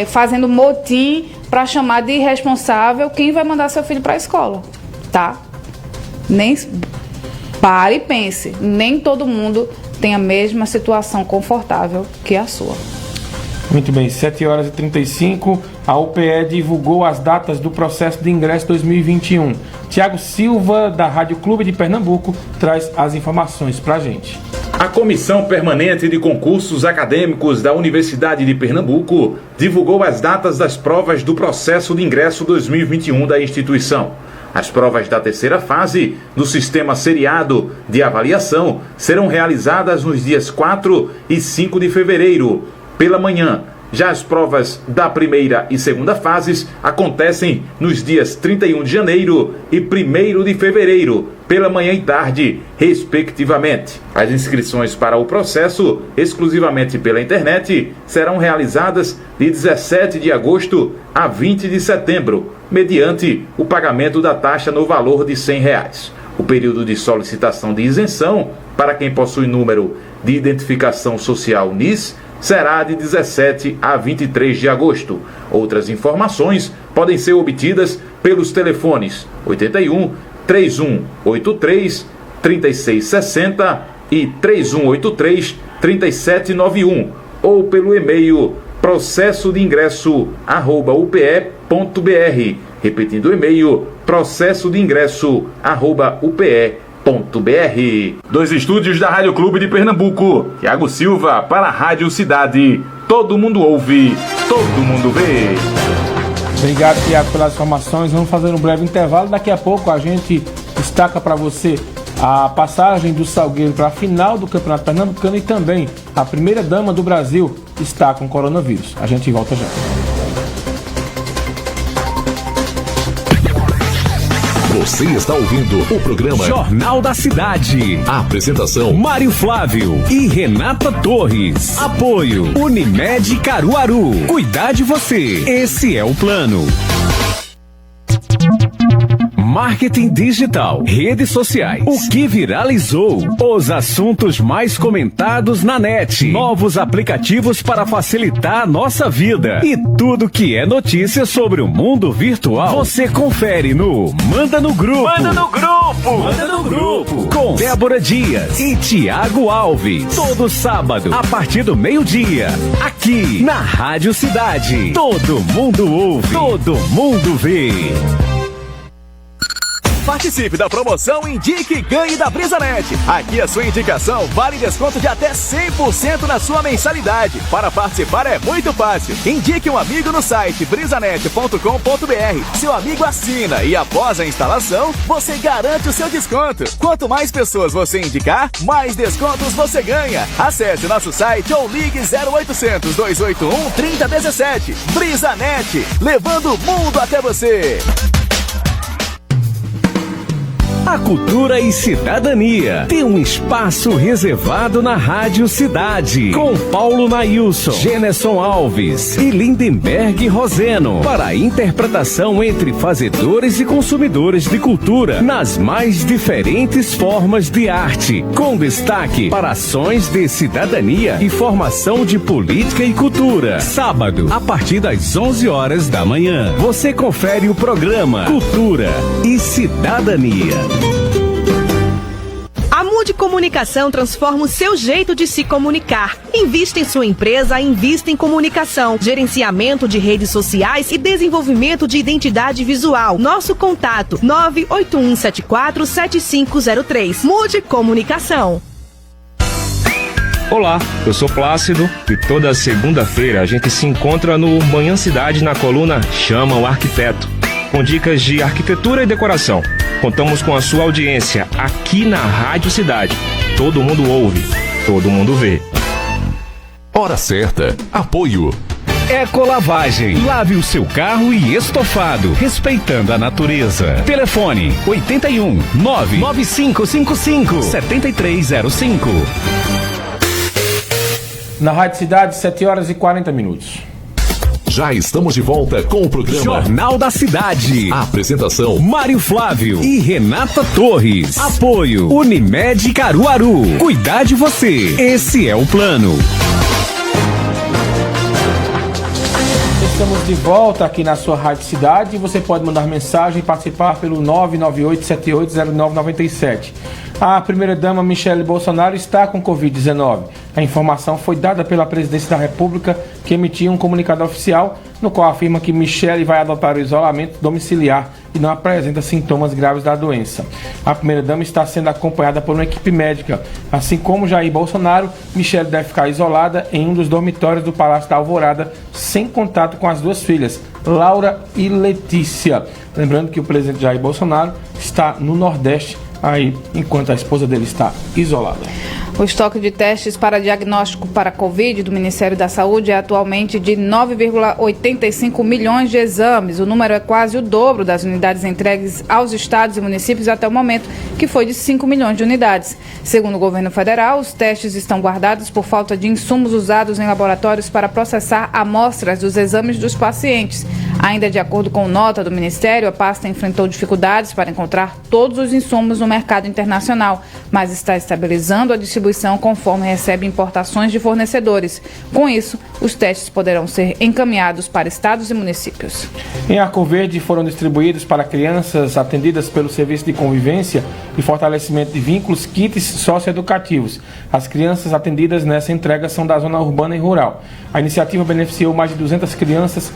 fazendo motim para chamar de irresponsável quem vai mandar seu filho para a escola, tá? Pare e pense, nem todo mundo tem a mesma situação confortável que a sua. Muito bem, 7h35, a UPE divulgou as datas do processo de ingresso 2021. Tiago Silva, da Rádio Clube de Pernambuco, traz as informações pra gente. A Comissão Permanente de Concursos Acadêmicos da Universidade de Pernambuco divulgou as datas das provas do processo de ingresso 2021 da instituição. As provas da terceira fase do sistema seriado de avaliação serão realizadas nos dias 4 e 5 de fevereiro, pela manhã. Já as provas da primeira e segunda fases acontecem nos dias 31 de janeiro e 1º de fevereiro, pela manhã e tarde, respectivamente. As inscrições para o processo, exclusivamente pela internet, serão realizadas de 17 de agosto a 20 de setembro, mediante o pagamento da taxa no valor de R$ 100. O período de solicitação de isenção para quem possui número de identificação social NIS será de 17 a 23 de agosto. Outras informações podem ser obtidas pelos telefones 81 3183 3660 e 3183 3791 ou pelo e-mail processodeingresso@upe.br. Repetindo o e-mail, processodeingresso@upe.br. Dos estúdios da Rádio Clube de Pernambuco, Tiago Silva para a Rádio Cidade. Todo mundo ouve, todo mundo vê. Obrigado, Tiago, pelas informações. Vamos fazer um breve intervalo. Daqui a pouco a gente destaca para você a passagem do Salgueiro para a final do Campeonato Pernambucano e também a primeira-dama do Brasil está com coronavírus. A gente volta já. Você está ouvindo o programa Jornal da Cidade. A apresentação: Mário Flávio e Renata Torres. Apoio: Unimed Caruaru. Cuidar de você. Esse é o plano. Marketing digital, redes sociais, o que viralizou, os assuntos mais comentados na net, novos aplicativos para facilitar a nossa vida e tudo que é notícia sobre o mundo virtual. Você confere no Manda no Grupo. Manda no Grupo. Manda no Grupo. Com Débora Dias e Tiago Alves. Todo sábado, a partir do meio-dia, aqui na Rádio Cidade. Todo mundo ouve, todo mundo vê. Participe da promoção Indique e Ganhe da BrisaNet. Aqui a sua indicação vale desconto de até 100% na sua mensalidade. Para participar é muito fácil. Indique um amigo no site brisanet.com.br. Seu amigo assina e após a instalação, você garante o seu desconto. Quanto mais pessoas você indicar, mais descontos você ganha. Acesse nosso site ou ligue 0800 281 3017. BrisaNet, levando o mundo até você. A cultura e cidadania tem um espaço reservado na Rádio Cidade, com Paulo Nailson, Generson Alves e Lindenberg Roseno, para interpretação entre fazedores e consumidores de cultura, nas mais diferentes formas de arte, com destaque para ações de cidadania e formação de política e cultura. Sábado, a partir das 11 horas da manhã, você confere o programa Cultura e Cidadania. A Mude Comunicação transforma o seu jeito de se comunicar. Invista em sua empresa, invista em comunicação, gerenciamento de redes sociais e desenvolvimento de identidade visual. Nosso contato: 981747503. Mude Comunicação. Olá, eu sou Plácido e toda segunda-feira a gente se encontra no Manhã Cidade na coluna Chama o Arquiteto, com dicas de arquitetura e decoração. Contamos com a sua audiência aqui na Rádio Cidade. Todo mundo ouve, todo mundo vê. Hora certa. Apoio: Ecolavagem. Lave o seu carro e estofado, respeitando a natureza. Telefone: 81 99555 7305. Na Rádio Cidade, 7 horas e 40 minutos. Já estamos de volta com o programa Jornal da Cidade. A apresentação: Mário Flávio e Renata Torres. Apoio: Unimed Caruaru. Cuidar de você. Esse é o plano. Estamos de volta aqui na sua Rádio Cidade. Você pode mandar mensagem e participar pelo 998780997. A primeira-dama Michele Bolsonaro está com Covid-19. A informação foi dada pela Presidência da República, que emitiu um comunicado oficial no qual afirma que Michele vai adotar o isolamento domiciliar e não apresenta sintomas graves da doença. A primeira-dama está sendo acompanhada por uma equipe médica. Assim como Jair Bolsonaro, Michele deve ficar isolada em um dos dormitórios do Palácio da Alvorada, sem contato com as duas filhas, Laura e Letícia. Lembrando que o presidente Jair Bolsonaro está no Nordeste, aí, enquanto a esposa dele está isolada. O estoque de testes para diagnóstico para Covid do Ministério da Saúde é atualmente de 9,85 milhões de exames. O número é quase o dobro das unidades entregues aos estados e municípios até o momento, que foi de 5 milhões de unidades. Segundo o governo federal, os testes estão guardados por falta de insumos usados em laboratórios para processar amostras dos exames dos pacientes. Ainda de acordo com nota do Ministério, a pasta enfrentou dificuldades para encontrar todos os insumos no mercado internacional, mas está estabilizando a distribuição conforme recebe importações de fornecedores. Com isso, os testes poderão ser encaminhados para estados e municípios. Em Arco Verde foram distribuídos para crianças atendidas pelo Serviço de Convivência e Fortalecimento de Vínculos kits socioeducativos. As crianças atendidas nessa entrega são da zona urbana e rural. A iniciativa beneficiou mais de 200 crianças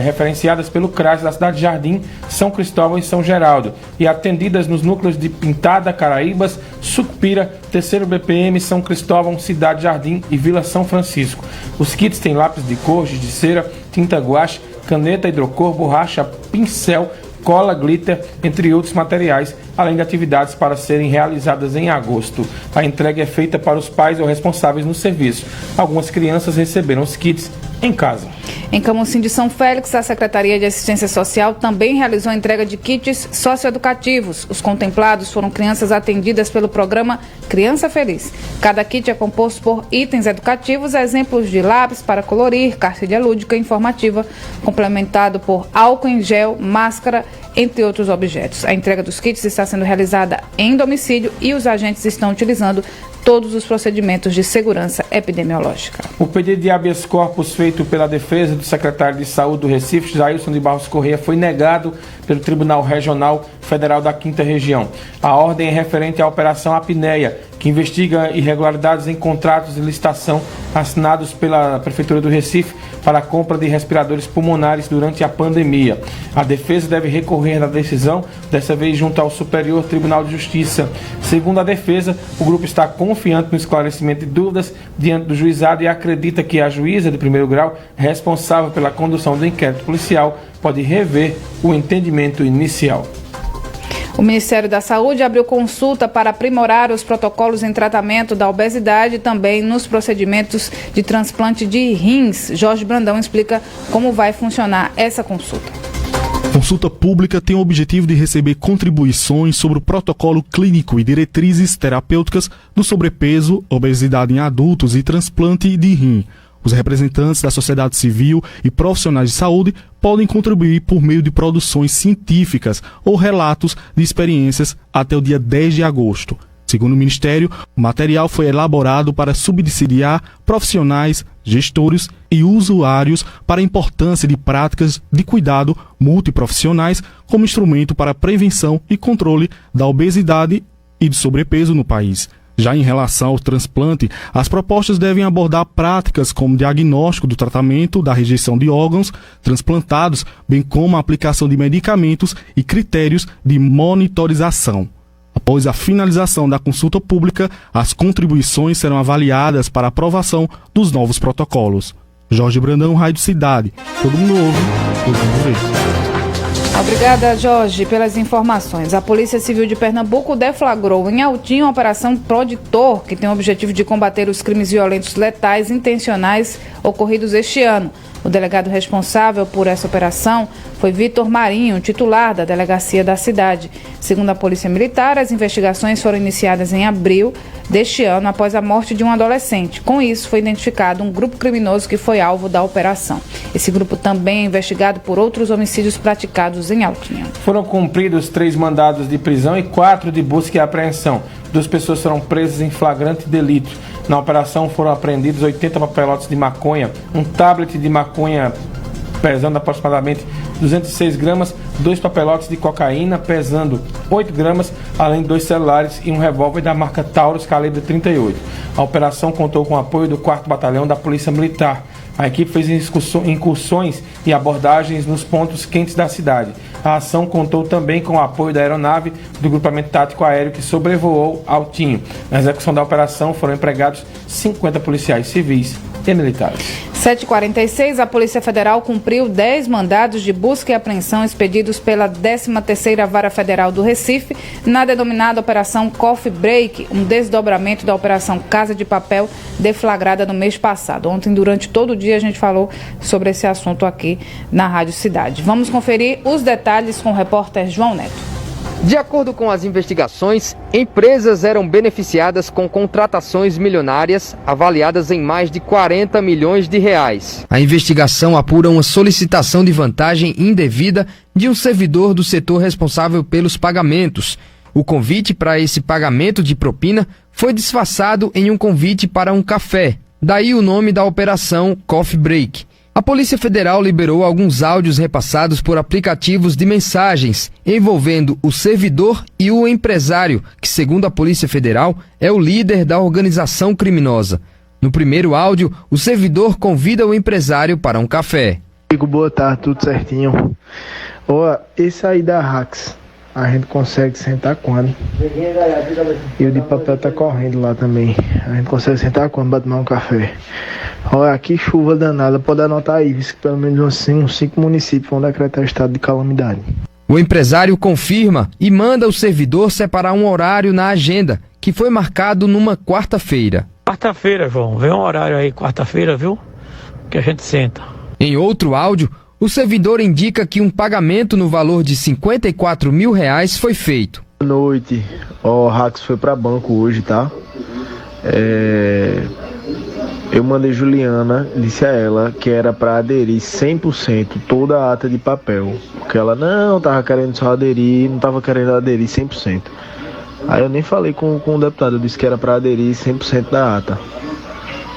referenciadas pelo CRAS da cidade de Jardim, São Cristóvão e São Geraldo, e atendidas nos núcleos de Pintada, Caraíbas, Sucupira, Terceiro BPM, São Cristóvão, Cidade Jardim e Vila São Francisco. Os kits têm lápis de cor, giz de cera, tinta guache, caneta hidrocor, borracha, pincel, cola, glitter, entre outros materiais, além de atividades para serem realizadas em agosto. A entrega é feita para os pais ou responsáveis no serviço. Algumas crianças receberam os kits em casa. Em Camocim de São Félix, a Secretaria de Assistência Social também realizou a entrega de kits socioeducativos. Os contemplados foram crianças atendidas pelo programa Criança Feliz. Cada kit é composto por itens educativos, exemplos de lápis para colorir, cartilha lúdica informativa, complementado por álcool em gel, máscara, entre outros objetos. A entrega dos kits está sendo realizada em domicílio e os agentes estão utilizando todos os procedimentos de segurança epidemiológica. O pedido de habeas corpus feito pela defesa do secretário de Saúde do Recife, Jailson de Barros Corrêa, foi negado pelo Tribunal Regional Federal da 5ª Região. A ordem é referente à Operação Apneia, que investiga irregularidades em contratos de licitação assinados pela Prefeitura do Recife para a compra de respiradores pulmonares durante a pandemia. A defesa deve recorrer da decisão, dessa vez junto ao Superior Tribunal de Justiça. Segundo a defesa, o grupo está confiante no esclarecimento de dúvidas diante do juizado e acredita que a juíza de primeiro grau, responsável pela condução do inquérito policial, pode rever o entendimento inicial. O Ministério da Saúde abriu consulta para aprimorar os protocolos em tratamento da obesidade e também nos procedimentos de transplante de rins. Jorge Brandão explica como vai funcionar essa consulta. A consulta pública tem o objetivo de receber contribuições sobre o protocolo clínico e diretrizes terapêuticas do sobrepeso, obesidade em adultos e transplante de rim. Os representantes da sociedade civil e profissionais de saúde podem contribuir por meio de produções científicas ou relatos de experiências até o dia 10 de agosto. Segundo o Ministério, o material foi elaborado para subsidiar profissionais, gestores e usuários para a importância de práticas de cuidado multiprofissionais como instrumento para a prevenção e controle da obesidade e do sobrepeso no país. Já em relação ao transplante, as propostas devem abordar práticas como diagnóstico do tratamento da rejeição de órgãos transplantados, bem como a aplicação de medicamentos e critérios de monitorização. Após a finalização da consulta pública, as contribuições serão avaliadas para aprovação dos novos protocolos. Jorge Brandão, Rádio Cidade. Todo mundo ouve, todo mundo vê. Obrigada, Jorge, pelas informações. A Polícia Civil de Pernambuco deflagrou em Altinho a Operação Proditor, que tem o objetivo de combater os crimes violentos letais intencionais ocorridos este ano. O delegado responsável por essa operação foi Vitor Marinho, titular da delegacia da cidade. Segundo a Polícia Militar, as investigações foram iniciadas em abril deste ano, após a morte de um adolescente. Com isso, foi identificado um grupo criminoso que foi alvo da operação. Esse grupo também é investigado por outros homicídios praticados em Altinho. Foram cumpridos 3 mandados de prisão e 4 de busca e apreensão. 2 pessoas foram presas em flagrante delito. Na operação foram apreendidos 80 papelotes de maconha, um tablet de maconha pesando aproximadamente 206 gramas, 2 papelotes de cocaína pesando 8 gramas, além de 2 celulares e um revólver da marca Taurus calibre 38. A operação contou com o apoio do 4º Batalhão da Polícia Militar. A equipe fez incursões e abordagens nos pontos quentes da cidade. A ação contou também com o apoio da aeronave do Grupamento Tático Aéreo que sobrevoou Altinho. Na execução da operação foram empregados 50 policiais civis e militares. 7h46, a Polícia Federal cumpriu 10 mandados de busca e apreensão expedidos pela 13ª Vara Federal do Recife na denominada Operação Coffee Break, um desdobramento da Operação Casa de Papel deflagrada no mês passado. Ontem, durante todo o dia, a gente falou sobre esse assunto aqui na Rádio Cidade. Vamos conferir os detalhes com o repórter João Neto. De acordo com as investigações, empresas eram beneficiadas com contratações milionárias avaliadas em mais de 40 milhões de reais. A investigação apura uma solicitação de vantagem indevida de um servidor do setor responsável pelos pagamentos. O convite para esse pagamento de propina foi disfarçado em um convite para um café. Daí o nome da operação Coffee Break. A Polícia Federal liberou alguns áudios repassados por aplicativos de mensagens envolvendo o servidor e o empresário, que, segundo a Polícia Federal, é o líder da organização criminosa. No primeiro áudio, o servidor convida o empresário para um café. Boa tarde, tudo certinho. Ó, esse aí da Rax, a gente consegue sentar quando? E o de papel tá correndo lá também. A gente consegue sentar quando para tomar um café. Olha, que chuva danada, pode anotar aí, que pelo menos assim, uns 5 municípios vão decretar estado de calamidade. O empresário confirma e manda o servidor separar um horário na agenda, que foi marcado numa quarta-feira. Quarta-feira, João. Vem um horário aí, quarta-feira, viu? Que a gente senta. Em outro áudio, o servidor indica que um pagamento no valor de R$54 mil foi feito. Boa noite. O Rax foi para banco hoje, tá? Eu mandei Juliana, disse a ela que era para aderir 100% toda a ata de papel. Porque ela não tava querendo só aderir, não tava querendo aderir 100%. Aí eu nem falei com o deputado, eu disse que era para aderir 100% da ata.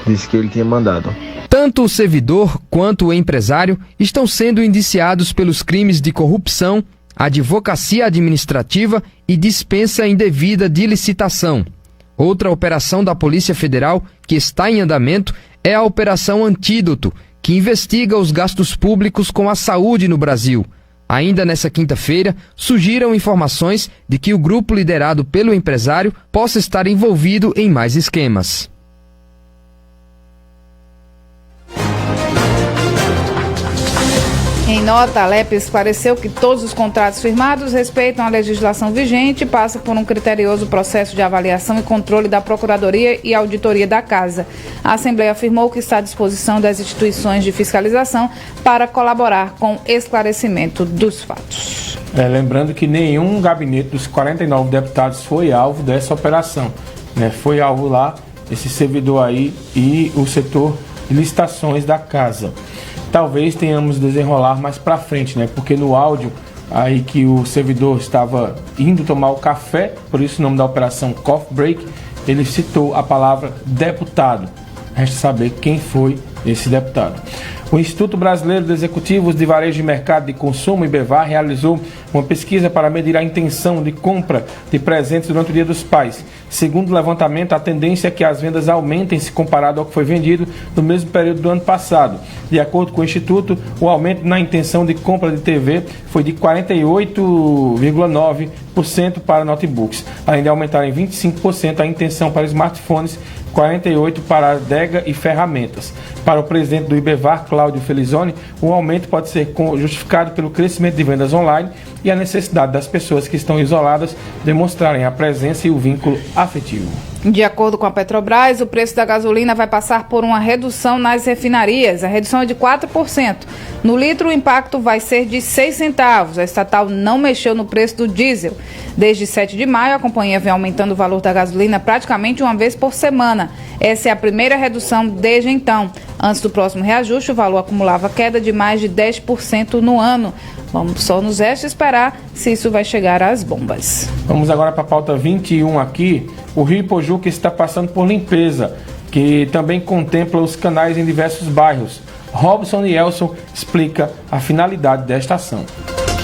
Disse que ele tinha mandado. Tanto o servidor quanto o empresário estão sendo indiciados pelos crimes de corrupção, advocacia administrativa e dispensa indevida de licitação. Outra operação da Polícia Federal que está em andamento é a Operação Antídoto, que investiga os gastos públicos com a saúde no Brasil. Ainda nessa quinta-feira, surgiram informações de que o grupo liderado pelo empresário possa estar envolvido em mais esquemas. Em nota, a Alep esclareceu que todos os contratos firmados respeitam a legislação vigente e passam por um criterioso processo de avaliação e controle da Procuradoria e Auditoria da Casa. A Assembleia afirmou que está à disposição das instituições de fiscalização para colaborar com o esclarecimento dos fatos. Lembrando que nenhum gabinete dos 49 deputados foi alvo dessa operação. Foi alvo lá esse servidor aí e o setor de licitações da Casa. Talvez tenhamos desenrolar mais para frente, porque no áudio aí que o servidor estava indo tomar o café, por isso o nome da operação Coffee Break, ele citou a palavra deputado. Resta saber quem foi esse deputado. O Instituto Brasileiro de Executivos de Varejo e Mercado de Consumo, IBEVAR, realizou uma pesquisa para medir a intenção de compra de presentes durante o Dia dos Pais. Segundo o levantamento, a tendência é que as vendas aumentem se comparado ao que foi vendido no mesmo período do ano passado. De acordo com o Instituto, o aumento na intenção de compra de TV foi de 48,9% para notebooks, além de aumentar em 25% a intenção para smartphones, 48% para adega e ferramentas. Para o presidente do IBEVAR, Cláudio Felizoni, o aumento pode ser justificado pelo crescimento de vendas online e a necessidade das pessoas que estão isoladas demonstrarem a presença e o vínculo afetivo. De acordo com a Petrobras, o preço da gasolina vai passar por uma redução nas refinarias. A redução é de 4%. No litro, o impacto vai ser de 6 centavos. A estatal não mexeu no preço do diesel. Desde 7 de maio, a companhia vem aumentando o valor da gasolina praticamente uma vez por semana. Essa é a primeira redução desde então. Antes do próximo reajuste, o valor acumulava queda de mais de 10% no ano. Só nos resta esperar se isso vai chegar às bombas. Vamos agora para a pauta 21 aqui. O Rio Ipojuca está passando por limpeza, que também contempla os canais em diversos bairros. Robson e Elson explica a finalidade desta ação.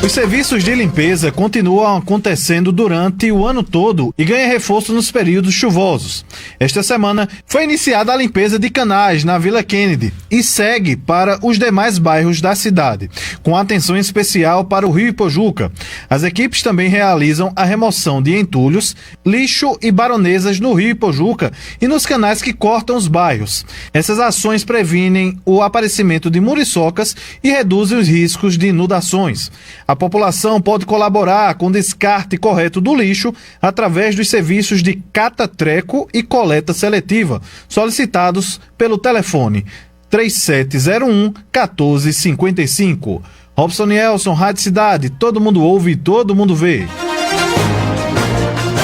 Os serviços de limpeza continuam acontecendo durante o ano todo e ganham reforço nos períodos chuvosos. Esta semana foi iniciada a limpeza de canais na Vila Kennedy e segue para os demais bairros da cidade, com atenção especial para o Rio Ipojuca. As equipes também realizam a remoção de entulhos, lixo e baronesas no Rio Ipojuca e nos canais que cortam os bairros. Essas ações previnem o aparecimento de muriçocas e reduzem os riscos de inundações. A população pode colaborar com o descarte correto do lixo através dos serviços de cata-treco e coleta seletiva, solicitados pelo telefone 3701-1455. Robson e Elson, Rádio Cidade, todo mundo ouve, todo mundo vê.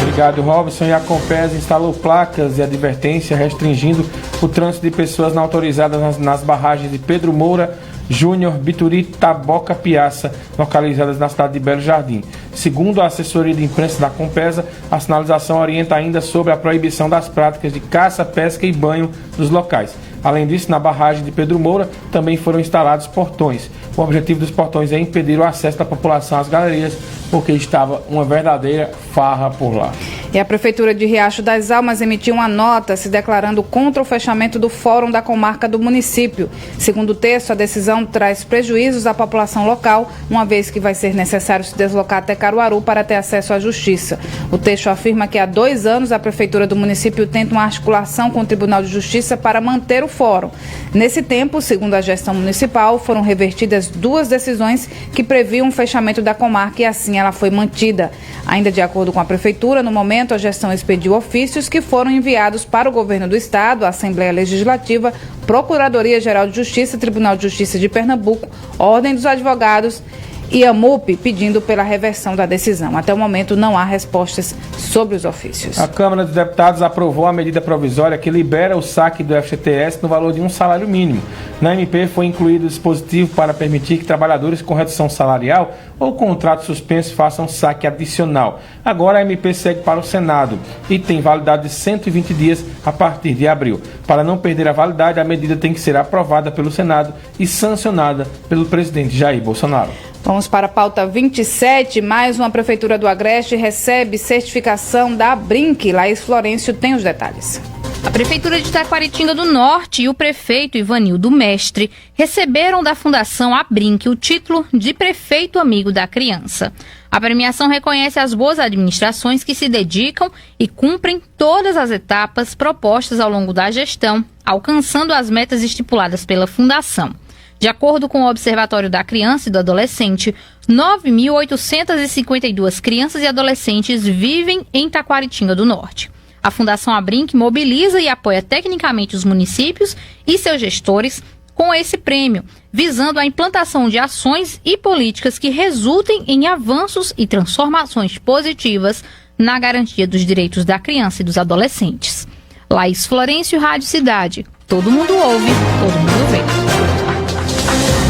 Obrigado, Robson. E a Compesa instalou placas e advertência restringindo o trânsito de pessoas não autorizadas nas barragens de Pedro Moura, Júnior, Bituri, Taboca, Piaça, localizadas na cidade de Belo Jardim. Segundo a assessoria de imprensa da Compesa, a sinalização orienta ainda sobre a proibição das práticas de caça, pesca e banho nos locais. Além disso, na barragem de Pedro Moura também foram instalados portões. O objetivo dos portões é impedir o acesso da população às galerias, porque estava uma verdadeira farra por lá. E a Prefeitura de Riacho das Almas emitiu uma nota se declarando contra o fechamento do Fórum da Comarca do município. Segundo o texto, a decisão traz prejuízos à população local, uma vez que vai ser necessário se deslocar até Caruaru para ter acesso à justiça. O texto afirma que há 2 anos a Prefeitura do município tenta uma articulação com o Tribunal de Justiça para manter o fórum. Nesse tempo, segundo a gestão municipal, foram revertidas 2 decisões que previam o fechamento da comarca e assim ela foi mantida. Ainda de acordo com a Prefeitura, no momento a gestão expediu ofícios que foram enviados para o Governo do Estado, a Assembleia Legislativa, Procuradoria-Geral de Justiça, Tribunal de Justiça de Pernambuco, Ordem dos Advogados e a MUP, pedindo pela reversão da decisão. Até o momento não há respostas sobre os ofícios. A Câmara dos Deputados aprovou a medida provisória que libera o saque do FGTS no valor de um salário mínimo. Na MP foi incluído o dispositivo para permitir que trabalhadores com redução salarial ou contrato suspenso façam saque adicional. Agora a MP segue para o Senado e tem validade de 120 dias a partir de abril. Para não perder a validade, a medida tem que ser aprovada pelo Senado e sancionada pelo presidente Jair Bolsonaro. Vamos para a pauta 27. Mais uma Prefeitura do Agreste recebe certificação da Brinque. Laís Florencio tem os detalhes. A Prefeitura de Taquaritinga do Norte e o prefeito Ivanildo Mestre receberam da Fundação Abrinque o título de Prefeito Amigo da Criança. A premiação reconhece as boas administrações que se dedicam e cumprem todas as etapas propostas ao longo da gestão, alcançando as metas estipuladas pela Fundação. De acordo com o Observatório da Criança e do Adolescente, 9.852 crianças e adolescentes vivem em Taquaritinga do Norte. A Fundação Abrinque mobiliza e apoia tecnicamente os municípios e seus gestores com esse prêmio, visando a implantação de ações e políticas que resultem em avanços e transformações positivas na garantia dos direitos da criança e dos adolescentes. Laís Florencio, Rádio Cidade. Todo mundo ouve, todo mundo vê.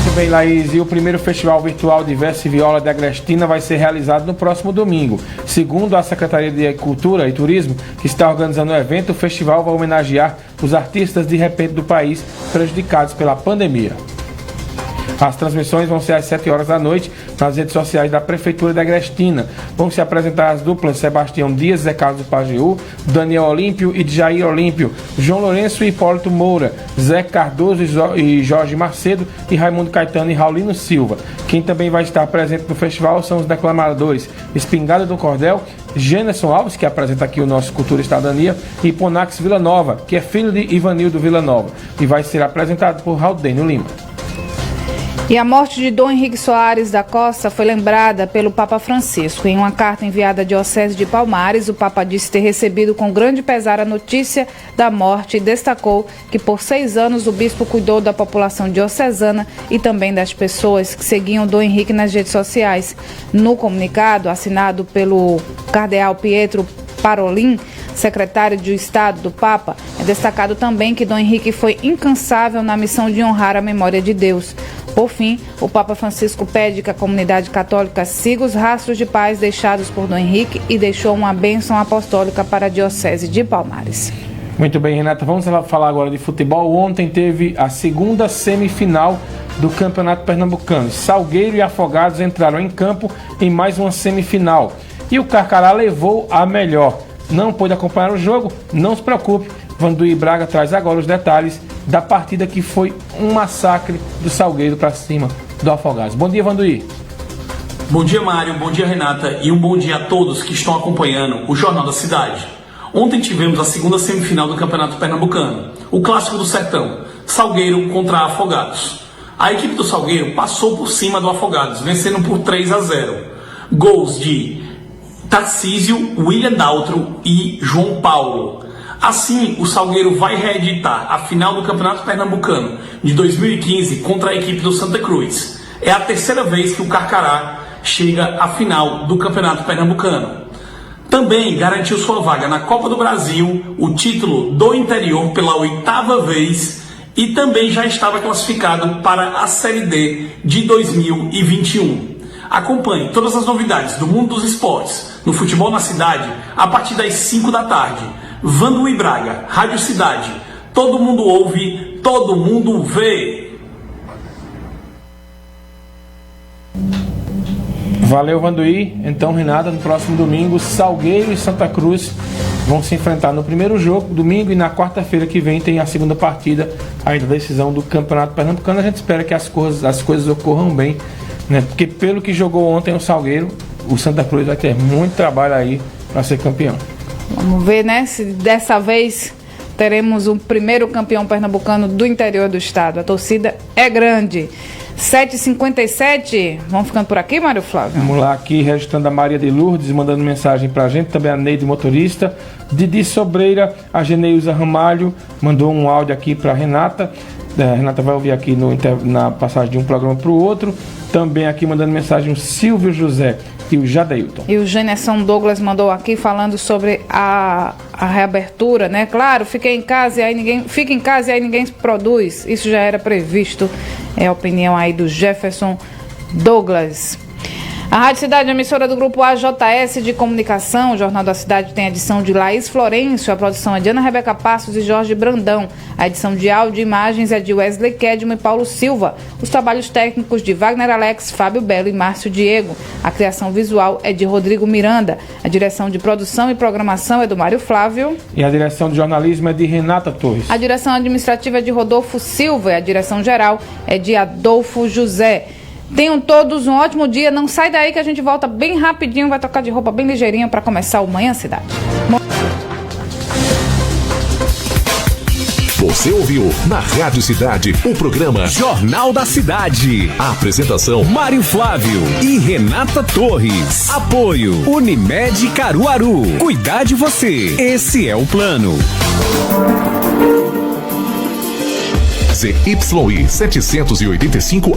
Muito bem, Laís. E o primeiro Festival Virtual de Verso e Viola de Agrestina vai ser realizado no próximo domingo. Segundo a Secretaria de Cultura e Turismo, que está organizando o evento, o festival vai homenagear os artistas de repente do país prejudicados pela pandemia. As transmissões vão ser às 7 horas da noite nas redes sociais da Prefeitura de Agrestina. Vão se apresentar as duplas Sebastião Dias, Zé Carlos do Pajeú, Daniel Olímpio e Jair Olímpio, João Lourenço e Hipólito Moura, Zé Cardoso e Jorge Macedo e Raimundo Caetano e Raulino Silva. Quem também vai estar presente no festival são os declamadores Espingarda do Cordel, Gênerson Alves, que apresenta aqui o nosso Cultura e Cidadania, e Ponax Vila Nova, que é filho de Ivanildo Vila Nova, e vai ser apresentado por Raudênio Lima. E a morte de Dom Henrique Soares da Costa foi lembrada pelo Papa Francisco. Em uma carta enviada à Diocese de Palmares, o Papa disse ter recebido com grande pesar a notícia da morte e destacou que por 6 anos o bispo cuidou da população diocesana e também das pessoas que seguiam Dom Henrique nas redes sociais. No comunicado, assinado pelo cardeal Pietro Parolin, secretário de Estado do Papa, é destacado também que Dom Henrique foi incansável na missão de honrar a memória de Deus. Por fim, o Papa Francisco pede que a comunidade católica siga os rastros de paz deixados por Dom Henrique e deixou uma bênção apostólica para a Diocese de Palmares. Muito bem, Renata, vamos falar agora de futebol. Ontem teve a segunda semifinal do Campeonato Pernambucano. Salgueiro e Afogados entraram em campo em mais uma semifinal. E o Carcará levou a melhor. Não pôde acompanhar o jogo? Não se preocupe. Vanduí Braga traz agora os detalhes da partida que foi um massacre do Salgueiro para cima do Afogados. Bom dia, Vanduí. Bom dia, Mário. Bom dia, Renata. E um bom dia a todos que estão acompanhando o Jornal da Cidade. Ontem tivemos a segunda semifinal do Campeonato Pernambucano, o Clássico do Sertão, Salgueiro contra Afogados. A equipe do Salgueiro passou por cima do Afogados, vencendo por 3-0. Gols de Tarcísio, William Daltro e João Paulo. Assim, o Salgueiro vai reeditar a final do Campeonato Pernambucano de 2015 contra a equipe do Santa Cruz. É a terceira vez que o Carcará chega à final do Campeonato Pernambucano. Também garantiu sua vaga na Copa do Brasil, o título do interior pela 8ª vez e também já estava classificado para a Série D de 2021. Acompanhe todas as novidades do mundo dos esportes no Futebol na Cidade a partir das 5 da tarde. Vanduí Braga, Rádio Cidade. Todo mundo ouve, todo mundo vê. Valeu, Vanduí. Então, Renata, no próximo domingo, Salgueiro e Santa Cruz vão se enfrentar no primeiro jogo, domingo, e na quarta-feira que vem tem a segunda partida aí da decisão do Campeonato Pernambucano. A gente espera que as coisas ocorram bem, né? Porque pelo que jogou ontem o Salgueiro, o Santa Cruz vai ter muito trabalho aí para ser campeão. Vamos ver, né, se dessa vez teremos o primeiro campeão pernambucano do interior do estado. A torcida é grande. 7h57, vamos ficando por aqui, Mário Flávio? Vamos lá, aqui registrando a Maria de Lourdes, mandando mensagem pra gente, também a Neide Motorista, Didi Sobreira, a Geneuza Ramalho, mandou um áudio aqui pra Renata. A Renata vai ouvir aqui na passagem de um programa pro outro. Também aqui mandando mensagem o Silvio José e o Jadeilton. E o Generson Douglas mandou aqui falando sobre a reabertura, né? Claro, fica em casa e aí ninguém produz. Isso já era previsto. É a opinião aí do Jefferson Douglas. A Rádio Cidade, emissora do grupo AJS de Comunicação, o Jornal da Cidade tem a edição de Laís Florencio, a produção é de Ana Rebeca Passos e Jorge Brandão, a edição de áudio e imagens é de Wesley Kedmo e Paulo Silva, os trabalhos técnicos de Wagner Alex, Fábio Belo e Márcio Diego, a criação visual é de Rodrigo Miranda, a direção de produção e programação é do Mário Flávio e a direção de jornalismo é de Renata Torres. A direção administrativa é de Rodolfo Silva e a direção geral é de Adolfo José. Tenham todos um ótimo dia. Não sai daí que a gente volta bem rapidinho. Vai trocar de roupa bem ligeirinho para começar o Manhã Cidade. Você ouviu na Rádio Cidade o programa Jornal da Cidade. A apresentação Mário Flávio e Renata Torres. Apoio Unimed Caruaru. Cuidar de você. Esse é o plano. ZYI 785